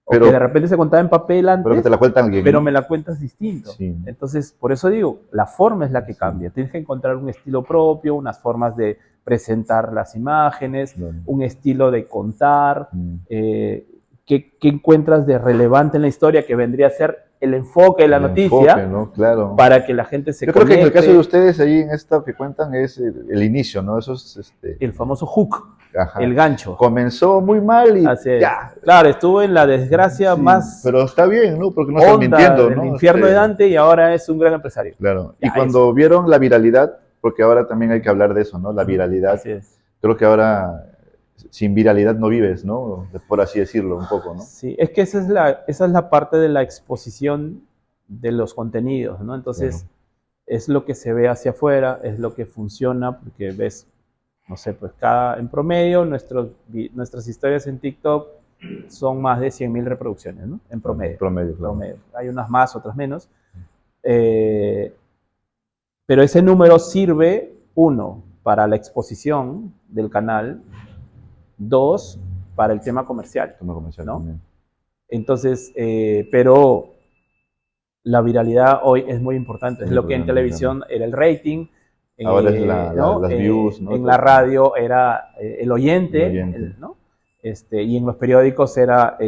Pero- o que de repente se contaba en papel antes, Pero que te la cuenta alguien. pero ¿no? me la cuentas distinto. Sí. Entonces, por eso digo, la forma es la que Sí. cambia. Tienes que encontrar un estilo propio, unas formas de presentar las imágenes, Claro. un estilo de contar, Mm. qué encuentras de relevante en la historia que vendría a ser el enfoque de la El noticia, enfoque, ¿no? Claro. para que la gente se Yo creo que en el conecte. caso de ustedes, ahí en esto que cuentan, es el inicio, ¿no? Eso es, El famoso hook, ajá. el gancho. Comenzó muy mal y Así es. ya. Claro, estuvo en la desgracia Sí, más pero está bien, ¿no? Porque no están honda mintiendo, del ¿no? infierno de Dante, y ahora es un gran empresario. Claro. Ya, Y cuando vieron la viralidad, porque ahora también hay que hablar de eso, ¿no? La viralidad. Así es. Creo que ahora sin viralidad no vives, ¿no? Por así decirlo, un poco, ¿no? Sí, es que esa es la parte de la exposición de los contenidos, ¿no? Entonces, Claro. es lo que se ve hacia afuera, es lo que funciona, porque ves, no sé, pues en promedio, nuestras historias en TikTok son más de 100.000 reproducciones, ¿no? En promedio. Promedio, claro. Promedio. Hay unas más, otras menos. Pero ese número sirve, uno, para la exposición del canal, dos, para el tema comercial. Tema comercial ¿no? también. Entonces, pero la viralidad hoy es muy importante. Es Muy lo que en importante, televisión era el rating. Ahora es ¿no? las views, ¿no? En la radio era el oyente, El oyente. ¿no? Y en los periódicos era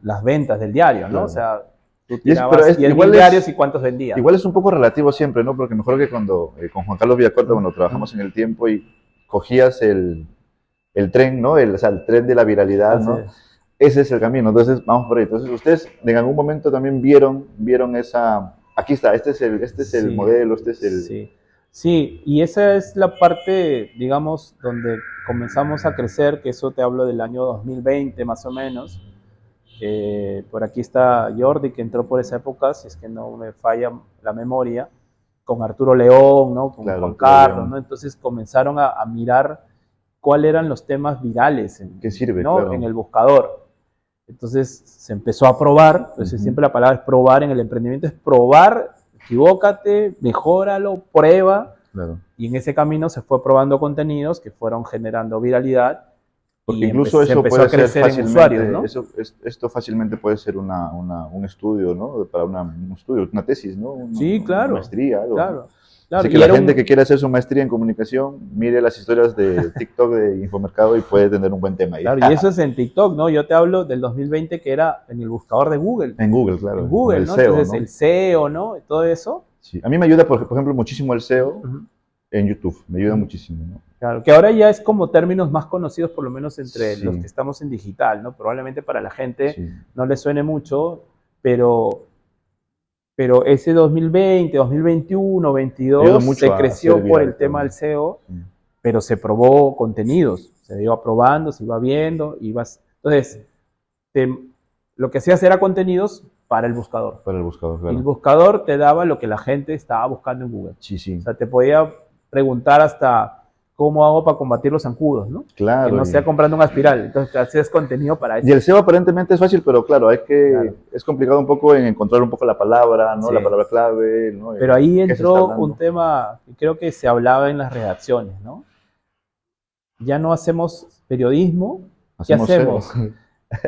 las ventas del diario, ¿no? Claro. O sea, tú Y es- tirabas pero es- 10.000 igual es- diarios y ¿cuántos vendías? Igual es un poco relativo siempre, ¿no? Porque mejor que cuando con Juan Carlos Villacorta, cuando trabajamos en el tiempo y cogías el tren, ¿no? O sea, el tren de la viralidad, Así ¿no? es. Ese es el camino, entonces vamos por ahí. Entonces ustedes en algún momento también vieron esa, aquí está, este es el Sí, modelo, este es el... Sí. Sí, y esa es la parte, digamos, donde comenzamos a crecer, que eso te hablo del año 2020 más o menos. Por aquí está Jordi, que entró por esa época, si es que no me falla la memoria, con Arturo León, ¿no? Con Claro, Juan Arturo Carlos, León. ¿no? Entonces comenzaron a mirar cuáles eran los temas virales ¿Qué sirve? ¿no? Claro. En el buscador. Entonces se empezó a probar, entonces Ujú. siempre la palabra es probar, en el emprendimiento es probar, equivócate, mejóralo, prueba, Claro. y en ese camino se fue probando contenidos que fueron generando viralidad. Porque y incluso se eso empezó puede a ser crecer en fácilmente, usuarios, ¿no? esto fácilmente puede ser un estudio, ¿no? Para un estudio, una tesis, ¿no? Sí, claro. Una maestría, algo. Claro, ¿no? claro. Así que Y la era gente que quiere hacer su maestría en comunicación, mire las historias de TikTok de Infomercado y puede tener un buen tema ahí. Claro, y eso es en TikTok, ¿no? Yo te hablo del 2020, que era en el buscador de Google. En Google, claro. En con Google, el ¿no? SEO, Entonces ¿no? el SEO, ¿no? Y todo eso. Sí. A mí me ayuda, por ejemplo, muchísimo el SEO Ujú. en YouTube. Me ayuda Ujú. muchísimo, ¿no? Claro, que ahora ya es como términos más conocidos, por lo menos entre Sí. los que estamos en digital, ¿no? Probablemente para la gente Sí. no le suene mucho, pero ese 2020, 2021, Ayuda 22 mucho se a creció hacer por viral, el tema claro. del SEO, Sí. pero se probó contenidos, se iba probando, se iba viendo, entonces, lo que hacías era contenidos para el buscador. Para el buscador, Y el claro. buscador te daba lo que la gente estaba buscando en Google. Sí, sí. O sea, te podía preguntar hasta cómo hago para combatir los zancudos, ¿no? Claro. Que no sea comprando una espiral. Entonces, te hacías contenido para eso. Y el SEO aparentemente es fácil, pero claro, Claro. es complicado un poco en encontrar un poco la palabra, ¿no? Sí. La palabra clave, ¿no? Pero ahí ¿Qué se está entró hablando? un tema que creo que se hablaba en las redacciones, ¿no? Ya no hacemos periodismo, ¿qué hacemos? SEO.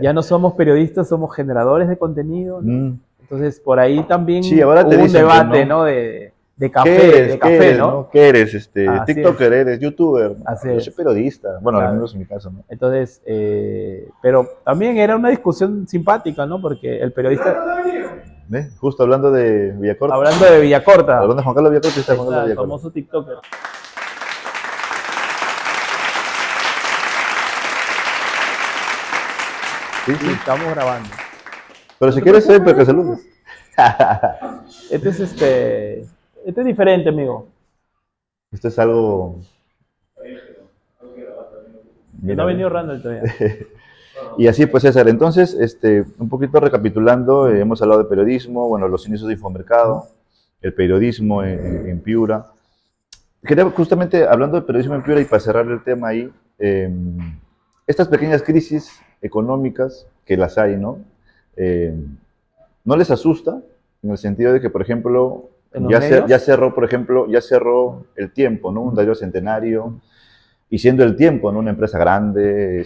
Ya no somos periodistas, somos generadores de contenido, ¿no? Mm. Entonces, por ahí también Sí, ahora te hubo un dicen que debate, no. ¿no? De ¿Qué café, eres? de ¿Qué café, eres, ¿no? ¿Qué eres? Así TikToker, eres youtuber. Así Yo es. soy periodista. Bueno, Claro. al menos en mi caso, ¿no? Entonces, pero también era una discusión simpática, ¿no? Porque el periodista, ¿Ve? Justo hablando de Villacorta. hablando de Villacorta, Hablando de Juan Carlos Villacorta, está Juan está Carlos el Villacorta. famoso TikToker. Sí, Sí, sí. estamos grabando. Pero si quieres, siempre que saludes. Este es diferente, amigo. Esto es algo... No ha venido Randall todavía. Y así pues, César, entonces, un poquito recapitulando, hemos hablado de periodismo, bueno, los inicios de Infomercado, el periodismo en Piura. Quería justamente, hablando de periodismo en Piura y para cerrar el tema ahí, estas pequeñas crisis económicas, que las hay, ¿no? Eh, ¿No les asusta? En el sentido de que, por ejemplo, ¿En los medios? ya cerró, por ejemplo, ya cerró el Tiempo, ¿no? Un diario centenario, y siendo el Tiempo, ¿no? Una empresa grande,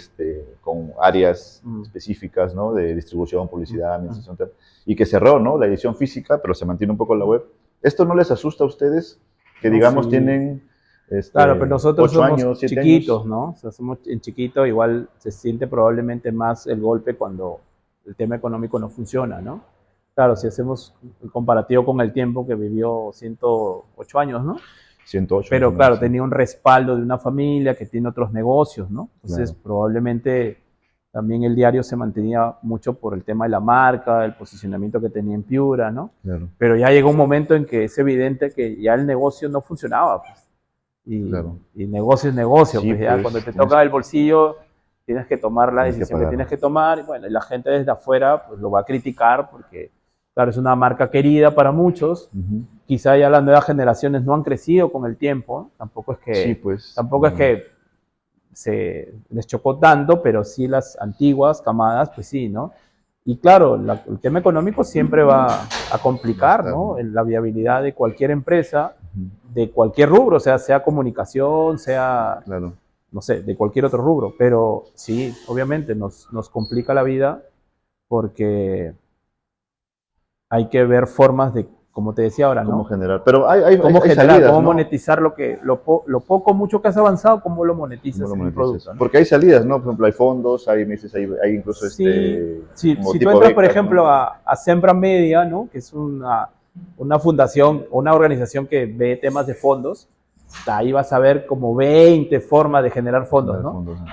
con áreas específicas, ¿no? De distribución, publicidad, administración, tal, y que cerró, ¿no? La edición física, pero se mantiene un poco la web. ¿Esto no les asusta a ustedes? Que, digamos, Sí. tienen Claro, pero nosotros 8 somos años, 7 chiquitos, años. ¿no? O sea, somos en chiquito, igual se siente probablemente más el golpe cuando el tema económico no funciona, ¿no? Claro, si hacemos el comparativo con el tiempo que vivió 108 años, ¿no? 108. Pero más o claro, menos, sí. tenía un respaldo de una familia que tiene otros negocios, ¿no? Entonces, Claro. probablemente también el diario se mantenía mucho por el tema de la marca, el posicionamiento que tenía en Piura, ¿no? Claro, Pero ya llegó un momento en que es evidente que ya el negocio no funcionaba, pues. claro. Y negocio es negocio, Sí, pues ya pues, cuando te tienes, toca el bolsillo tienes que tomar la tienes que decisión que pagar. tienes que tomar, y bueno, y la gente desde afuera pues lo va a criticar porque, claro, es una marca querida para muchos, Ujú. quizá ya las nuevas generaciones no han crecido con el tiempo, Sí, pues. tampoco es que se les chocó tanto, pero sí las antiguas camadas, pues sí, ¿no? Y claro, el tema económico siempre va a Va a complicar, estar, ¿no? ¿no? En la viabilidad de cualquier empresa, Ujú. de cualquier rubro, o sea comunicación, sea, Claro. no sé, de cualquier otro rubro. Pero sí, obviamente nos complica la vida porque hay que ver formas de, como te decía ahora, Cómo ¿no? generar. Pero Cómo hay generar, salidas, cómo ¿no? monetizar lo poco, mucho que has avanzado, cómo lo ¿Cómo monetizas lo en un monetizas? producto, ¿no? Porque hay salidas, ¿no? Por ejemplo, hay fondos, hay, me dices, hay incluso Sí, como si tú tipo entras, por becas, ¿no? ejemplo, a Sembra Media, ¿no? Que es una fundación, una organización que ve temas de fondos, ahí vas a ver como 20 formas de generar fondos, Generar ¿no? fondos, ¿no?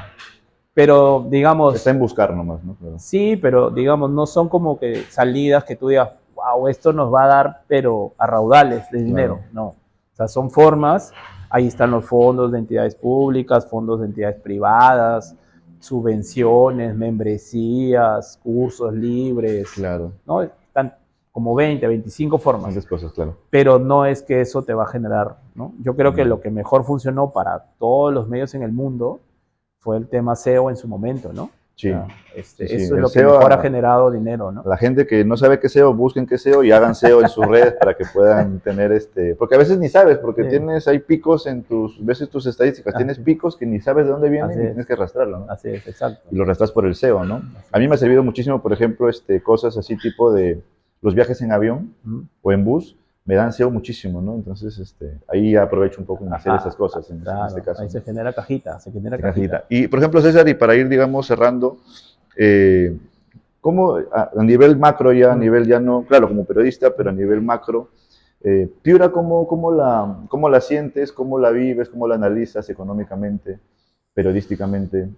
Pero Está digamos, en buscar nomás, ¿no? Claro. sí, pero digamos, no son como que salidas que tú digas, wow, esto nos va a dar, pero a raudales de dinero, Claro. no. O sea, son formas, ahí están los fondos de entidades públicas, fondos de entidades privadas, subvenciones, membresías, cursos libres, Claro. ¿no? Están como 20, 25 formas, Bastantes cosas, claro. pero no es que eso te va a generar, ¿no? Yo creo que Ya. lo que mejor funcionó para todos los medios en el mundo fue el tema SEO en su momento, ¿no? O Sí. sea, Sí, sí. eso es El lo que SEO, mejor ha generado dinero, ¿no? a la gente que no sabe qué SEO, busquen qué SEO y hagan SEO en sus redes para que puedan tener porque a veces ni sabes, porque Sí. hay picos ves tus estadísticas, tienes Así, picos que ni sabes de dónde así vienen y tienes es, que arrastrarlo, ¿no? así es, exacto. Y lo arrastras por el SEO, ¿no? Así A mí me ha es. servido muchísimo, por ejemplo, cosas así tipo de los viajes en avión Ujú. o en bus, me dan SEO muchísimo, ¿no? Entonces, ahí aprovecho un poco en hacer esas Ajá, cosas, en este claro, caso, ahí ¿no? se genera cajita, se genera De cajita. cajita. Y, por ejemplo, César, y para ir, digamos, cerrando, eh, ¿cómo a nivel macro ya, a Mm. nivel ya no, claro, como periodista, pero a nivel macro, Piura, cómo la sientes, cómo la vives, cómo la analizas económicamente, periodísticamente?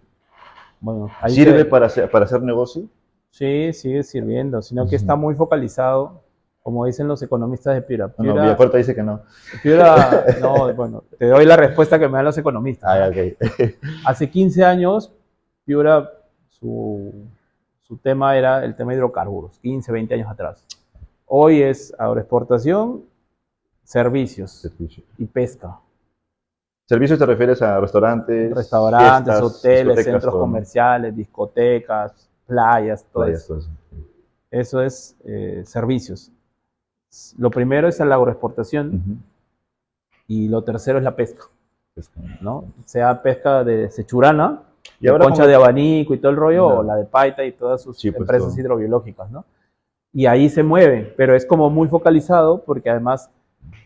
Bueno, ahí ¿Sirve te, para hacer negocio? sí, sigue sirviendo, sino que Ujú. está muy focalizado, como dicen los economistas de Piura. No, no, Villacorta dice que no. Piura, no, bueno, te doy la respuesta que me dan los economistas, Ah, ¿no? ok. Hace 15 años, Piura, su tema era el tema de hidrocarburos, 15, 20 años atrás. Hoy es agroexportación, servicios Servicio. y pesca. ¿Servicios te refieres a restaurantes, Restaurantes, fiestas, hoteles, discotecas, centros todo, ¿no? comerciales, discotecas, playas, todo Playas, eso. todo eso. Eso es servicios. Lo primero es la agroexportación Ujú. y lo tercero es la pesca, Es como- ¿no? Sea pesca de sechurana, Y de ahora concha con de abanico y todo el rollo, o claro, la de paita y todas sus sí, pues empresas todo. hidrobiológicas, ¿no? Y ahí se mueve, pero es como muy focalizado porque además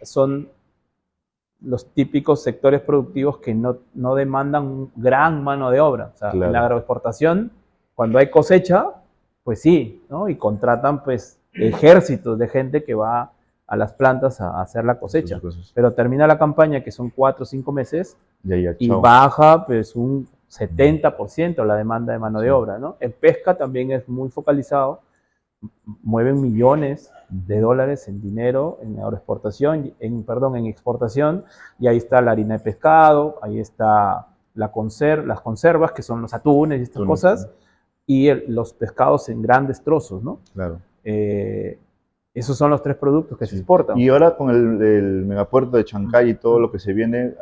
son los típicos sectores productivos que no demandan gran mano de obra. O sea, en la Claro, agroexportación, cuando hay cosecha, pues sí, ¿no? Y contratan pues ejércitos de gente que va a las plantas a hacer la sus cosecha. cosas. Pero termina la campaña, que son 4 o 5 meses, Y ahí ya, y chao. baja pues un 70% la demanda de mano de Sí. obra, ¿no? En pesca también es muy focalizado, mueven millones de dólares en dinero en agroexportación, perdón, en exportación, y ahí está la harina de pescado, ahí está las conservas, que son los atunes y estas Túnez, cosas, y los pescados en grandes trozos, ¿no? Claro. Esos son los 3 productos que se exportan. Y ahora con el megapuerto de Chancay y todo lo que se viene,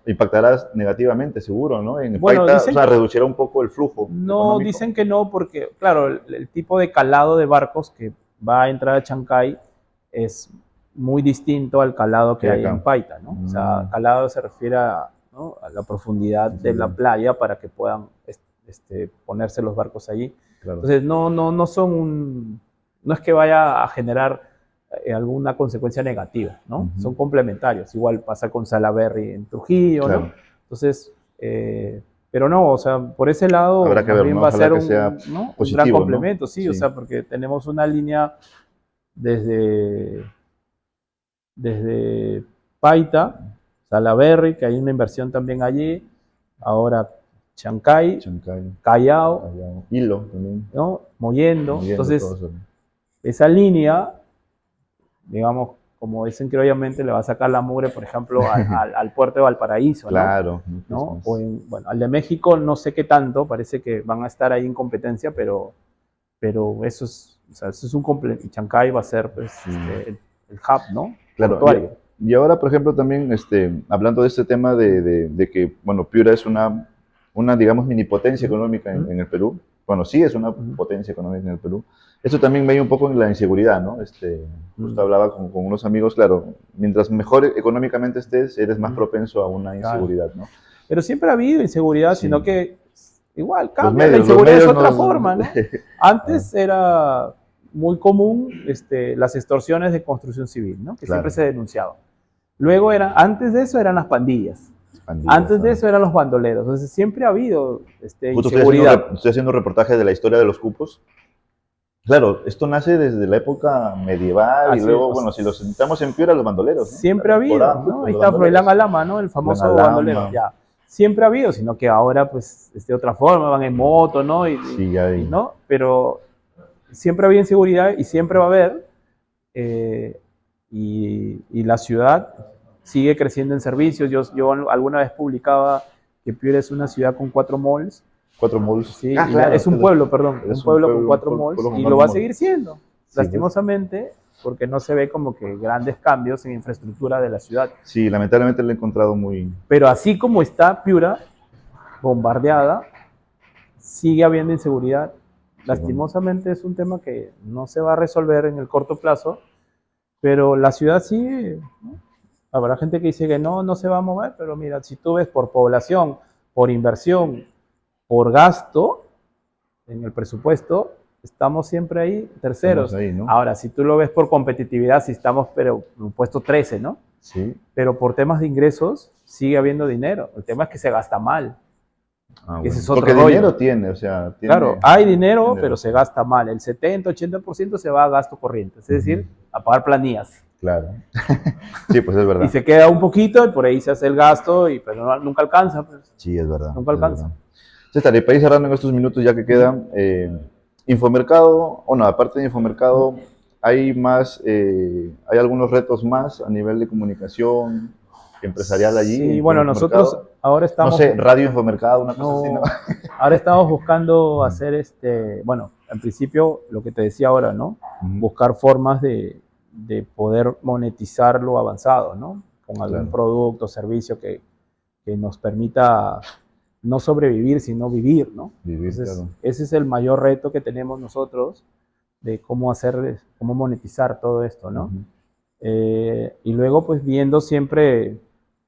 impactará negativamente, seguro, ¿no? En Bueno, Paita, dicen reducirá un poco el flujo No, económico. dicen que no, porque, claro, el tipo de calado de barcos que va a entrar a Chancay es muy distinto al calado que hay acá. en Paita, ¿no? O sea, calado se refiere a, ¿no?, a la profundidad de la playa para que puedan ponerse los barcos allí. Claro. Entonces, no son no es que vaya a generar alguna consecuencia negativa, ¿no? Son complementarios. Igual pasa con Salaberry en Trujillo, Claro. ¿no? Entonces, pero no, o sea, por ese lado Habrá que ver, también ¿no? va a Ojalá ser que sea ¿no?, un gran positivo, complemento, ¿no? sí, o sea, porque tenemos una línea desde Paita, Salaberry, que hay una inversión también allí, ahora Chancay, Callao, Hilo también. ¿no?, Mollendo. Entonces, todo eso. esa línea, digamos, como dicen criollamente, le va a sacar la mugre, por ejemplo, al puerto de Valparaíso, Claro. ¿no? O bueno, al de México no sé qué tanto, parece que van a estar ahí en competencia, pero eso es, o sea, eso es un complemento. Chancay va a ser, pues, el hub, ¿no? Claro. Y ahora, por ejemplo, también hablando de este tema de que, bueno, Piura es una digamos, mini potencia económica en el Perú. Bueno, sí es una potencia económica en el Perú. Eso también veía un poco en la inseguridad, ¿no? Justo hablaba con unos amigos, claro, mientras mejor económicamente estés, eres más propenso a una inseguridad, ¿no? Pero siempre ha habido inseguridad, Sí. sino que igual cambia, la los inseguridad es medios otra forma, ¿no? Antes Ah. era muy común las extorsiones de construcción civil, ¿no? Que Claro. siempre se denunciaban. Luego antes de eso eran las pandillas. Pandillas, Antes de eso eran los bandoleros. Entonces siempre ha habido Justo inseguridad. estoy haciendo un reportaje de la historia de los cupos. Claro, esto nace desde la época medieval y Así, luego, pues, bueno, si los sentamos en Piura, los bandoleros, ¿no? siempre ha habido, ¿no? Ahí está Froilán Alama, ¿no? El famoso bandolero. Ya. Siempre ha habido, sino que ahora, pues, de otra forma, van en moto, ¿no? Sí, ya vi. ¿no? Pero siempre ha habido inseguridad y siempre va a haber. Y la ciudad sigue creciendo en servicios. Yo alguna vez publicaba que Piura es una ciudad con 4 malls. 4 malls. Sí, Claro, es un pueblo, perdón, es un pueblo con 4 pueblo malls con y 4 lo va a malls. seguir siendo, Sí, lastimosamente, porque no se ve como que grandes cambios en infraestructura de la ciudad. Sí, lamentablemente lo he encontrado muy... Pero así como está Piura, bombardeada, sigue habiendo inseguridad. Lastimosamente es un tema que no se va a resolver en el corto plazo, pero la ciudad sigue, ¿no? Habrá gente que dice que no se va a mover, pero mira, si tú ves por población, por inversión, por gasto en el presupuesto, estamos siempre ahí, terceros. Ahí, ¿no? Ahora, si tú lo ves por competitividad, si estamos, pero en un puesto 13, ¿no? Sí. Pero por temas de ingresos, sigue habiendo dinero. El tema es que se gasta mal. Ah, Ese bueno. es otro Porque rollo. dinero tiene, o sea... Claro, hay dinero, pero se gasta mal. El 70-80% se va a gasto corriente, es decir, a pagar planillas. Claro. Sí, pues es verdad. Y se queda un poquito y por ahí se hace el gasto, pero nunca alcanza. Pues. Sí, es verdad. Nunca alcanza. Verdad. César, y para ir cerrando en estos minutos ya que quedan, Infomercado, bueno, aparte de Infomercado, hay algunos retos más a nivel de comunicación empresarial allí. Sí, bueno, nosotros ahora estamos... No sé, Radio Infomercado, una cosa así, ¿no? Ahora estamos buscando hacer bueno, en principio lo que te decía ahora, ¿no? Buscar formas de poder monetizar lo avanzado, ¿no? Con algún producto, servicio que nos permita no sobrevivir, sino vivir, ¿no? Entonces, ese es el mayor reto que tenemos nosotros de cómo monetizar todo esto, ¿no? Y luego, pues, viendo siempre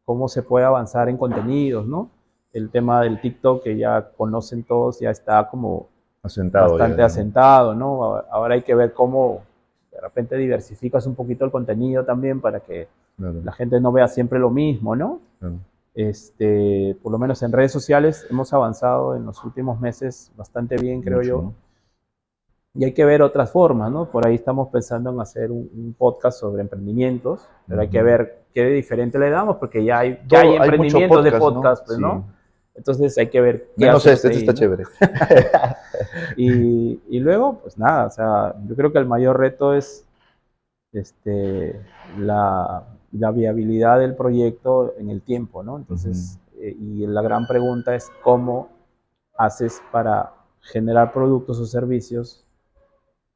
cómo se puede avanzar en contenidos, ¿no? El tema del TikTok, que ya conocen todos, ya está como bastante asentado, ¿no? Ahora hay que ver cómo de repente diversificas un poquito el contenido también para que la gente no vea siempre lo mismo, ¿no? Por lo menos en redes sociales hemos avanzado en los últimos meses bastante bien, creo yo. ¿No? Y hay que ver otras formas, ¿no? Por ahí estamos pensando en hacer un podcast sobre emprendimientos, pero hay que ver qué de diferente le damos, porque ya hay emprendimientos de podcast, pues, ¿no? Entonces hay que ver qué menos este está chévere. y luego, pues nada, o sea, yo creo que el mayor reto es la viabilidad del proyecto en el tiempo, ¿no? Entonces, y la gran pregunta es cómo haces para generar productos o servicios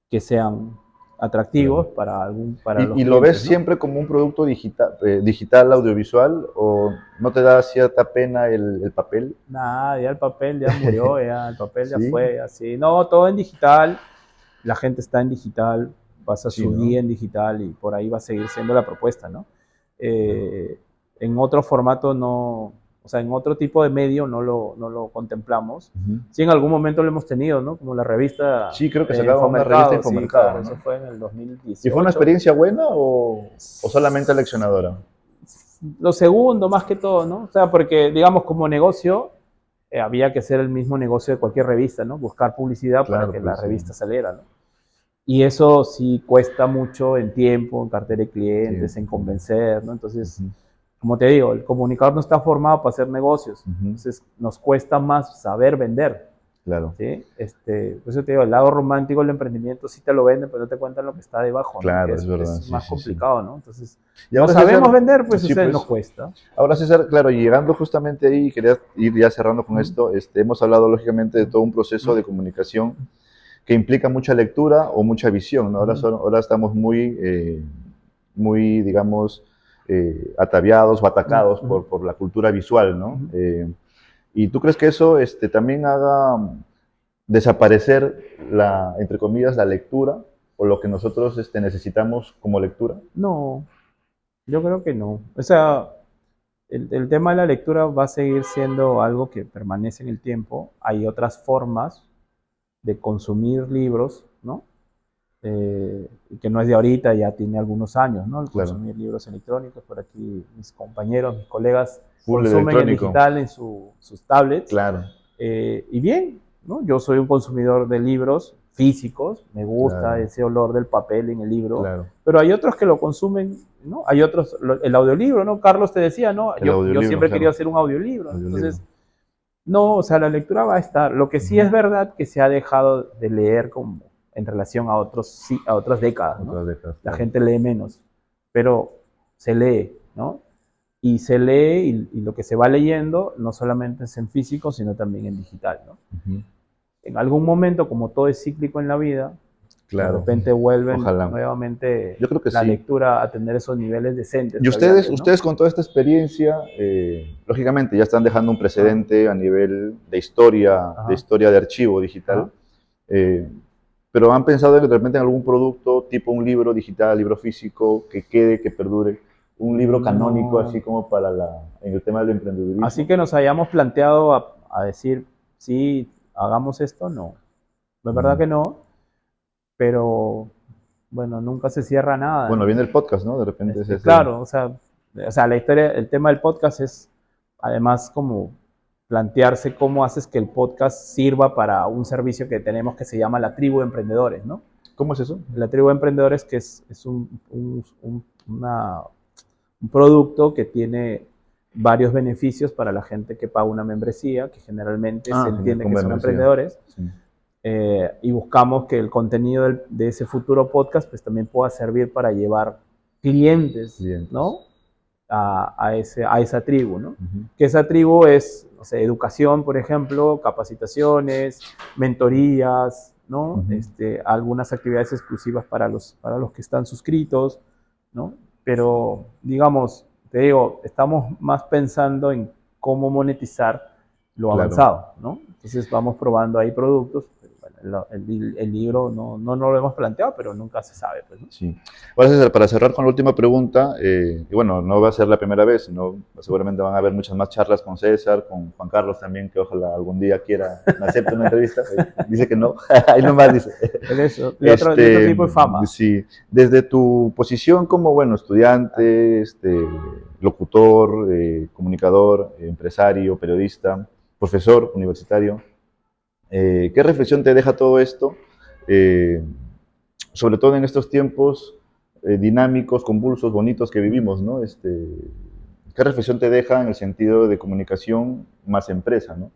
que sean atractivos para los ¿Y lo ves clientes, ¿no? siempre como un producto digital, audiovisual, o no te da cierta pena el papel? Nada, ya el papel ya murió, ya el papel ya Sí, fue, así. No, todo en digital, la gente está en digital, pasa sí, su día ¿no? en digital y por ahí va a seguir siendo la propuesta, ¿no? Eh, en otro formato no, o sea, en otro tipo de medio no lo contemplamos. Ujú. Sí, en algún momento lo hemos tenido, ¿no? Como la revista Sí, creo que sacaba una revista Infomercado, sí, claro, Infomercado, eso ¿no? fue en el ¿Y fue una 2018. experiencia buena o solamente leccionadora? Lo segundo, más que todo, ¿no? O sea, porque, digamos, como negocio, había que hacer el mismo negocio de cualquier revista, ¿no? Buscar publicidad para Claro, que la pues sí. revista saliera, ¿no? Y eso sí cuesta mucho en tiempo, en cartera de clientes, en Tiempo. convencer, ¿no? Entonces, Ujú, como te digo, el comunicador no está formado para hacer negocios. ujú, Entonces, nos cuesta más saber vender, claro, ¿sí? Por eso te digo, el lado romántico del emprendimiento sí te lo venden, pero no te cuentan lo que está debajo, ¿no? Que claro, es verdad, es sí, más sí, sí. complicado, ¿no? Entonces, Y no ahora sabemos César, vender, pues, o sí, sea, nos pues, cuesta. ahora César, claro, y llegando justamente ahí, quería ir ya cerrando con ¿Mm? esto, hemos hablado lógicamente de todo un proceso ¿Mm? de comunicación que implica mucha lectura o mucha visión, ¿no? ¿Mm? Ahora estamos muy, digamos, ataviados o ¿Mm? atacados ¿Mm? por la cultura visual, ¿no? ¿Mm? ¿Y tú crees que eso también haga desaparecer entre comillas, la lectura o lo que nosotros necesitamos como lectura? No, yo creo que no. O sea, el tema de la lectura va a seguir siendo algo que permanece en el tiempo. Hay otras formas de consumir libros, ¿no? Que no es de ahorita, ya tiene algunos años, ¿no? El Claro, consumir libros electrónicos. Por aquí mis compañeros, mis colegas full consumen el electrónico, digital en sus tablets. claro, Y bien, ¿no? Yo soy un consumidor de libros físicos, me gusta claro, ese olor del papel en el libro, claro. pero hay otros que lo consumen, ¿no? Hay otros, el audiolibro, ¿no? Carlos te decía, ¿no? El Yo audiolibro, siempre he querido claro, hacer un audiolibro, ¿no? audiolibro. Entonces, no, o sea, la lectura va a estar. Lo que sí Ujú. es verdad que se ha dejado de leer como en relación a otros, sí, a otras décadas, ¿no? Otras décadas, La claro. gente lee menos, pero se lee, ¿no? Y se lee y lo que se va leyendo no solamente es en físico, sino también en digital, ¿no? Ujú. En algún momento, como todo es cíclico en la vida, de Claro, repente vuelven ojalá. nuevamente Yo creo que la sí. lectura a tener esos niveles decentes Y que había ustedes, antes, ¿no? ustedes con toda esta experiencia, lógicamente ya están dejando un Ajá, precedente a nivel de ajá, historia de archivo ajá. digital, eh, pero han pensado de repente en algún producto tipo un libro digital, libro físico, que quede, que perdure, un libro canónico así No. como para en el tema del Así emprendedurismo. que nos hayamos planteado a decir, sí, hagamos esto, no. Es verdad Mm. que no, pero bueno, nunca se cierra nada, Bueno, ¿no? viene el podcast, ¿no? De repente es ese. Claro, o sea, la historia, el tema del podcast es además como plantearse cómo haces que el podcast sirva para un servicio que tenemos que se llama la tribu de emprendedores, ¿no? ¿Cómo es eso? La tribu de emprendedores que es un producto que tiene varios beneficios para la gente que paga una membresía, que generalmente se Ah, genial, entiende con que son membresía. emprendedores, Sí. y buscamos que el contenido de ese futuro podcast pues también pueda servir para llevar clientes, Clientes. ¿no? A esa tribu, ¿no? Ujú. Que esa tribu es, no sé, educación, por ejemplo, capacitaciones, mentorías, ¿no? Ujú. Algunas actividades exclusivas para los que están suscritos, ¿no? Pero, digamos, te digo, estamos más pensando en cómo monetizar lo Claro. avanzado, ¿no? Entonces vamos probando ahí productos. Bueno, el libro no lo hemos planteado, pero nunca se sabe, pues, ¿no? Sí. Ahora, César, para cerrar con la última pregunta, y bueno, no va a ser la primera vez, sino seguramente van a haber muchas más charlas con César, con Juan Carlos también, que ojalá algún día quiera, me acepte una entrevista. Dice que no, ahí nomás dice. De otro tipo de fama. Sí, desde tu posición como, bueno, estudiante, locutor, comunicador, empresario, periodista, profesor universitario, ¿qué reflexión te deja todo esto? Eh, Sobre todo en estos tiempos dinámicos, convulsos, bonitos que vivimos, ¿no? ¿Qué reflexión te deja en el sentido de comunicación más empresa, ¿no?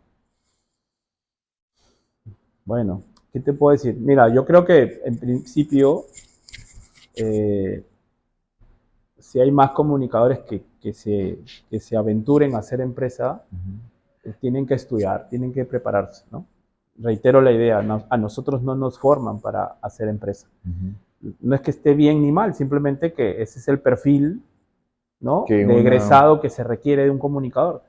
Bueno, ¿qué te puedo decir? Mira, yo creo que en principio, eh, si hay más comunicadores que se aventuren a hacer empresa, Uh -huh. tienen que estudiar, tienen que prepararse, ¿no? reitero la idea, a nosotros no nos forman para hacer empresa. No es que esté bien ni mal, simplemente que ese es el perfil, ¿no?, de egresado que se requiere de un comunicador.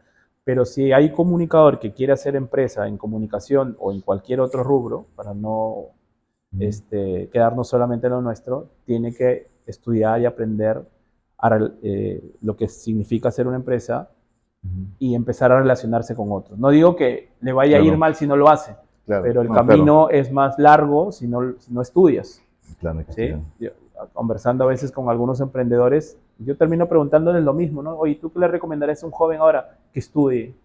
Pero si hay comunicador que quiere hacer empresa en comunicación o en cualquier otro rubro, para no quedarnos solamente en lo nuestro, tiene que estudiar y aprender lo que significa ser una empresa y empezar a relacionarse con otros. No digo que le vaya a ir mal si no lo hace, pero el camino es más largo si no estudias. ¿Sí? Conversando a veces con algunos emprendedores, yo termino preguntándoles lo mismo, ¿no? Oye, ¿tú qué le recomendarías a un joven ahora? Que estudie.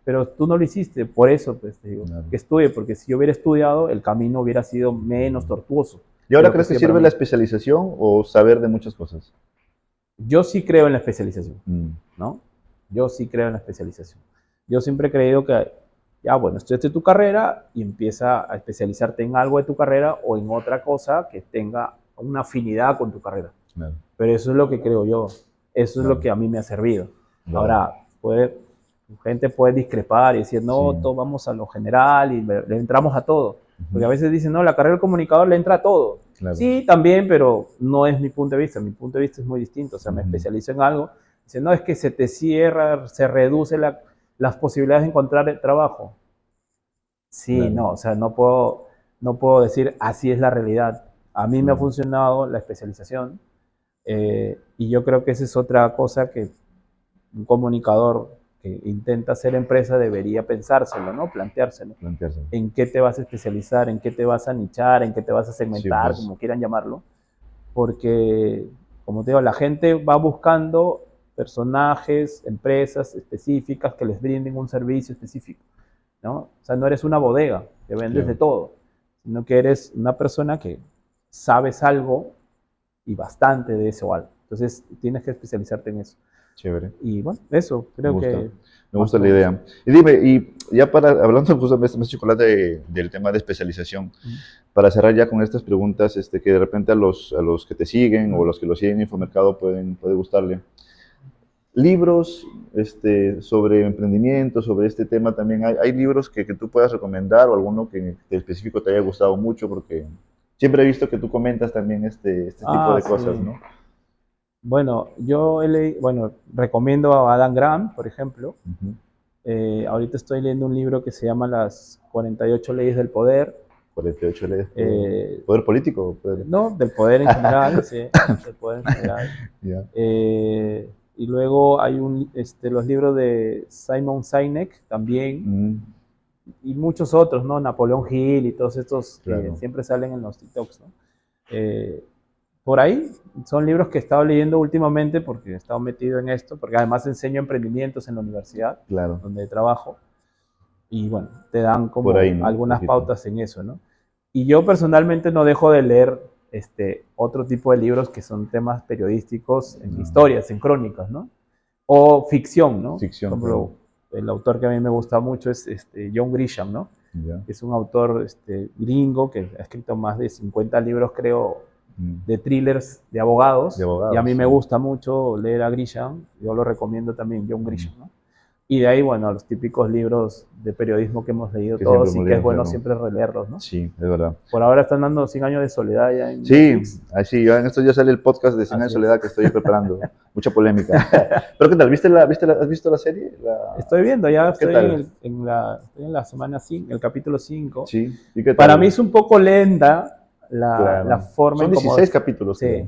Pero tú no lo hiciste, por eso pues te digo, que estudie, porque si yo hubiera estudiado, el camino hubiera sido menos tortuoso. ¿Y ahora crees que sirve la especialización o saber de muchas cosas? Yo sí creo en la especialización, ¿no? Yo sí creo en la especialización. Yo siempre he creído que, ya bueno, estudiaste tu carrera y empieza a especializarte en algo de tu carrera o en otra cosa que tenga una afinidad con tu carrera. Claro. Pero eso es lo que creo yo. Eso es lo que a mí me ha servido. Claro. Ahora, gente puede discrepar y decir, no, todos vamos a lo general y le entramos a todo. Porque a veces dicen, no, la carrera del comunicador le entra a todo. Claro. Sí, también, pero no es mi punto de vista. Mi punto de vista es muy distinto. O sea, me especializo en algo. Dicen, no, es que se te cierra, se reduce las posibilidades de encontrar trabajo. Sí, claro. No, o sea, no puedo decir así es la realidad. A mí me ha funcionado la especialización y yo creo que esa es otra cosa que un comunicador que intenta hacer empresa debería pensárselo, ¿no? Planteárselo. ¿En qué te vas a especializar? ¿En qué te vas a nichar? ¿En qué te vas a segmentar? Sí, pues. Como quieran llamarlo. Porque, como te digo, la gente va buscando personajes, empresas específicas que les brinden un servicio específico, ¿no? O sea, no eres una bodega que vendes de todo, sino que eres una persona que sabes algo y bastante de eso algo. Entonces, tienes que especializarte en eso. Chévere. Y bueno, eso, creo que... Me gusta la idea. Y dime, y ya hablando justamente de chocolate del tema de especialización, para cerrar ya con estas preguntas que de repente a los que te siguen o los que lo siguen en Infomercado puede gustarle. Libros sobre emprendimiento, sobre este tema también, ¿hay libros que tú puedas recomendar o alguno que en específico te haya gustado mucho? Porque siempre he visto que tú comentas también este tipo de cosas, ¿no? Bueno, recomiendo a Adam Grant, por ejemplo. Ahorita estoy leyendo un libro que se llama Las 48 leyes del poder. 48 leyes del poder. ¿Poder político? No, del poder en general, sí, del poder en general. Yeah. Y luego hay los libros de Simon Sinek también, y muchos otros, ¿no? Napoleón Hill y todos estos que siempre salen en los TikToks, ¿no? Por ahí son libros que he estado leyendo últimamente porque he estado metido en esto, porque además enseño emprendimientos en la universidad, donde trabajo, y bueno, te dan como ahí, ¿no? Algunas pautas en eso, ¿no? Y yo personalmente no dejo de leer otro tipo de libros que son temas periodísticos, en historias, en crónicas, ¿no? O ficción, ¿no? Ficción. Por ejemplo, el autor que a mí me gusta mucho es John Grisham, ¿no? Es un autor gringo que ha escrito más de 50 libros, creo, de thrillers de abogados, y a mí me gusta mucho leer a Grisham, yo lo recomiendo también, John Grisham, ¿no? Y de ahí, bueno, los típicos libros de periodismo que hemos leído todos y que es bueno siempre releerlos, ¿no? Sí, es verdad. Por ahora están dando 100 años de soledad ya en Sí, Netflix. Así, en estos días sale el podcast de 100 años de soledad que estoy preparando, mucha polémica. Pero ¿qué tal? ¿Has visto la serie? Estoy viendo, ya estoy en la semana 5, el capítulo 5. Sí, ¿y qué tal? Para mí es un poco lenta la forma. Son 16 capítulos. Sí,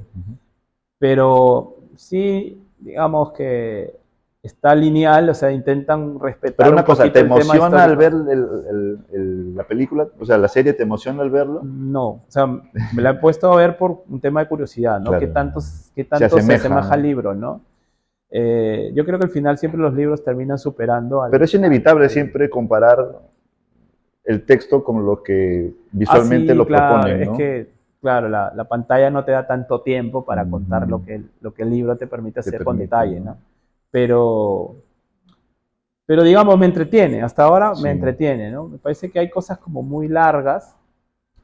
pero sí, digamos que está lineal, o sea, intentan respetar. Pero una cosa, ¿te emociona al ver la película? O sea, ¿la serie te emociona al verlo? No, o sea, me la he puesto a ver por un tema de curiosidad, ¿no? ¿Qué tanto se asemeja al libro, ¿no? Yo creo que al final siempre los libros terminan superando. Pero es inevitable siempre comparar el texto con lo que visualmente lo proponen, ¿no? Es que, claro, la pantalla no te da tanto tiempo para contar lo que el libro te permite hacer con detalle, ¿no? Pero digamos, me entretiene, hasta ahora me entretiene, ¿no? Me parece que hay cosas como muy largas.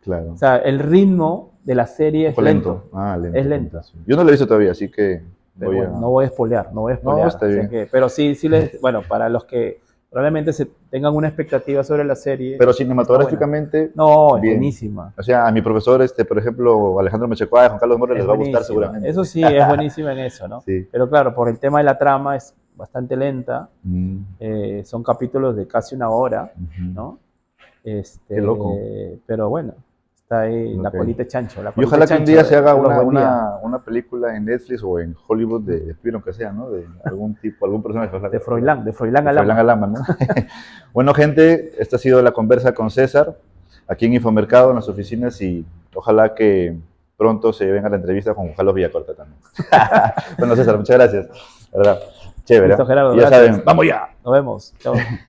Claro. O sea, el ritmo de la serie es lento. Lento. Es lento. Yo no lo he visto todavía, así que no voy a spoilear. No, está bien. Pero sí, bueno, para los que probablemente se tengan una expectativa sobre la serie. Pero cinematográficamente, No, es bien. buenísima. O sea, a mi profesor, por ejemplo, Alejandro Mechecuá, Juan Carlos Mora, Es les va a gustar buenísima. seguramente. Eso sí, es buenísima en eso, ¿no? Sí. Pero claro, por el tema de la trama es bastante lenta. Mm, Son capítulos de casi una hora, ujú. ¿no? Qué loco. Pero bueno, está ahí la Ok. colita de chancho. La Y colita ojalá de que un chancho día se haga de los buen día. una película en Netflix o en Hollywood de espíritu, que sea, ¿no? De algún tipo, algún personaje. Ojalá De que- Froilán, de Froilán de Froilán Alama. Alama, ¿no? Bueno, gente, esta ha sido la conversa con César, aquí en Infomercado, en las oficinas, y ojalá que pronto se venga la entrevista con Carlos Villacorta también. Bueno, César, muchas gracias. ¿Verdad? Chévere. Listo, Gerardo, Y ya gracias. saben, ¡vamos ya! Nos vemos. Chao.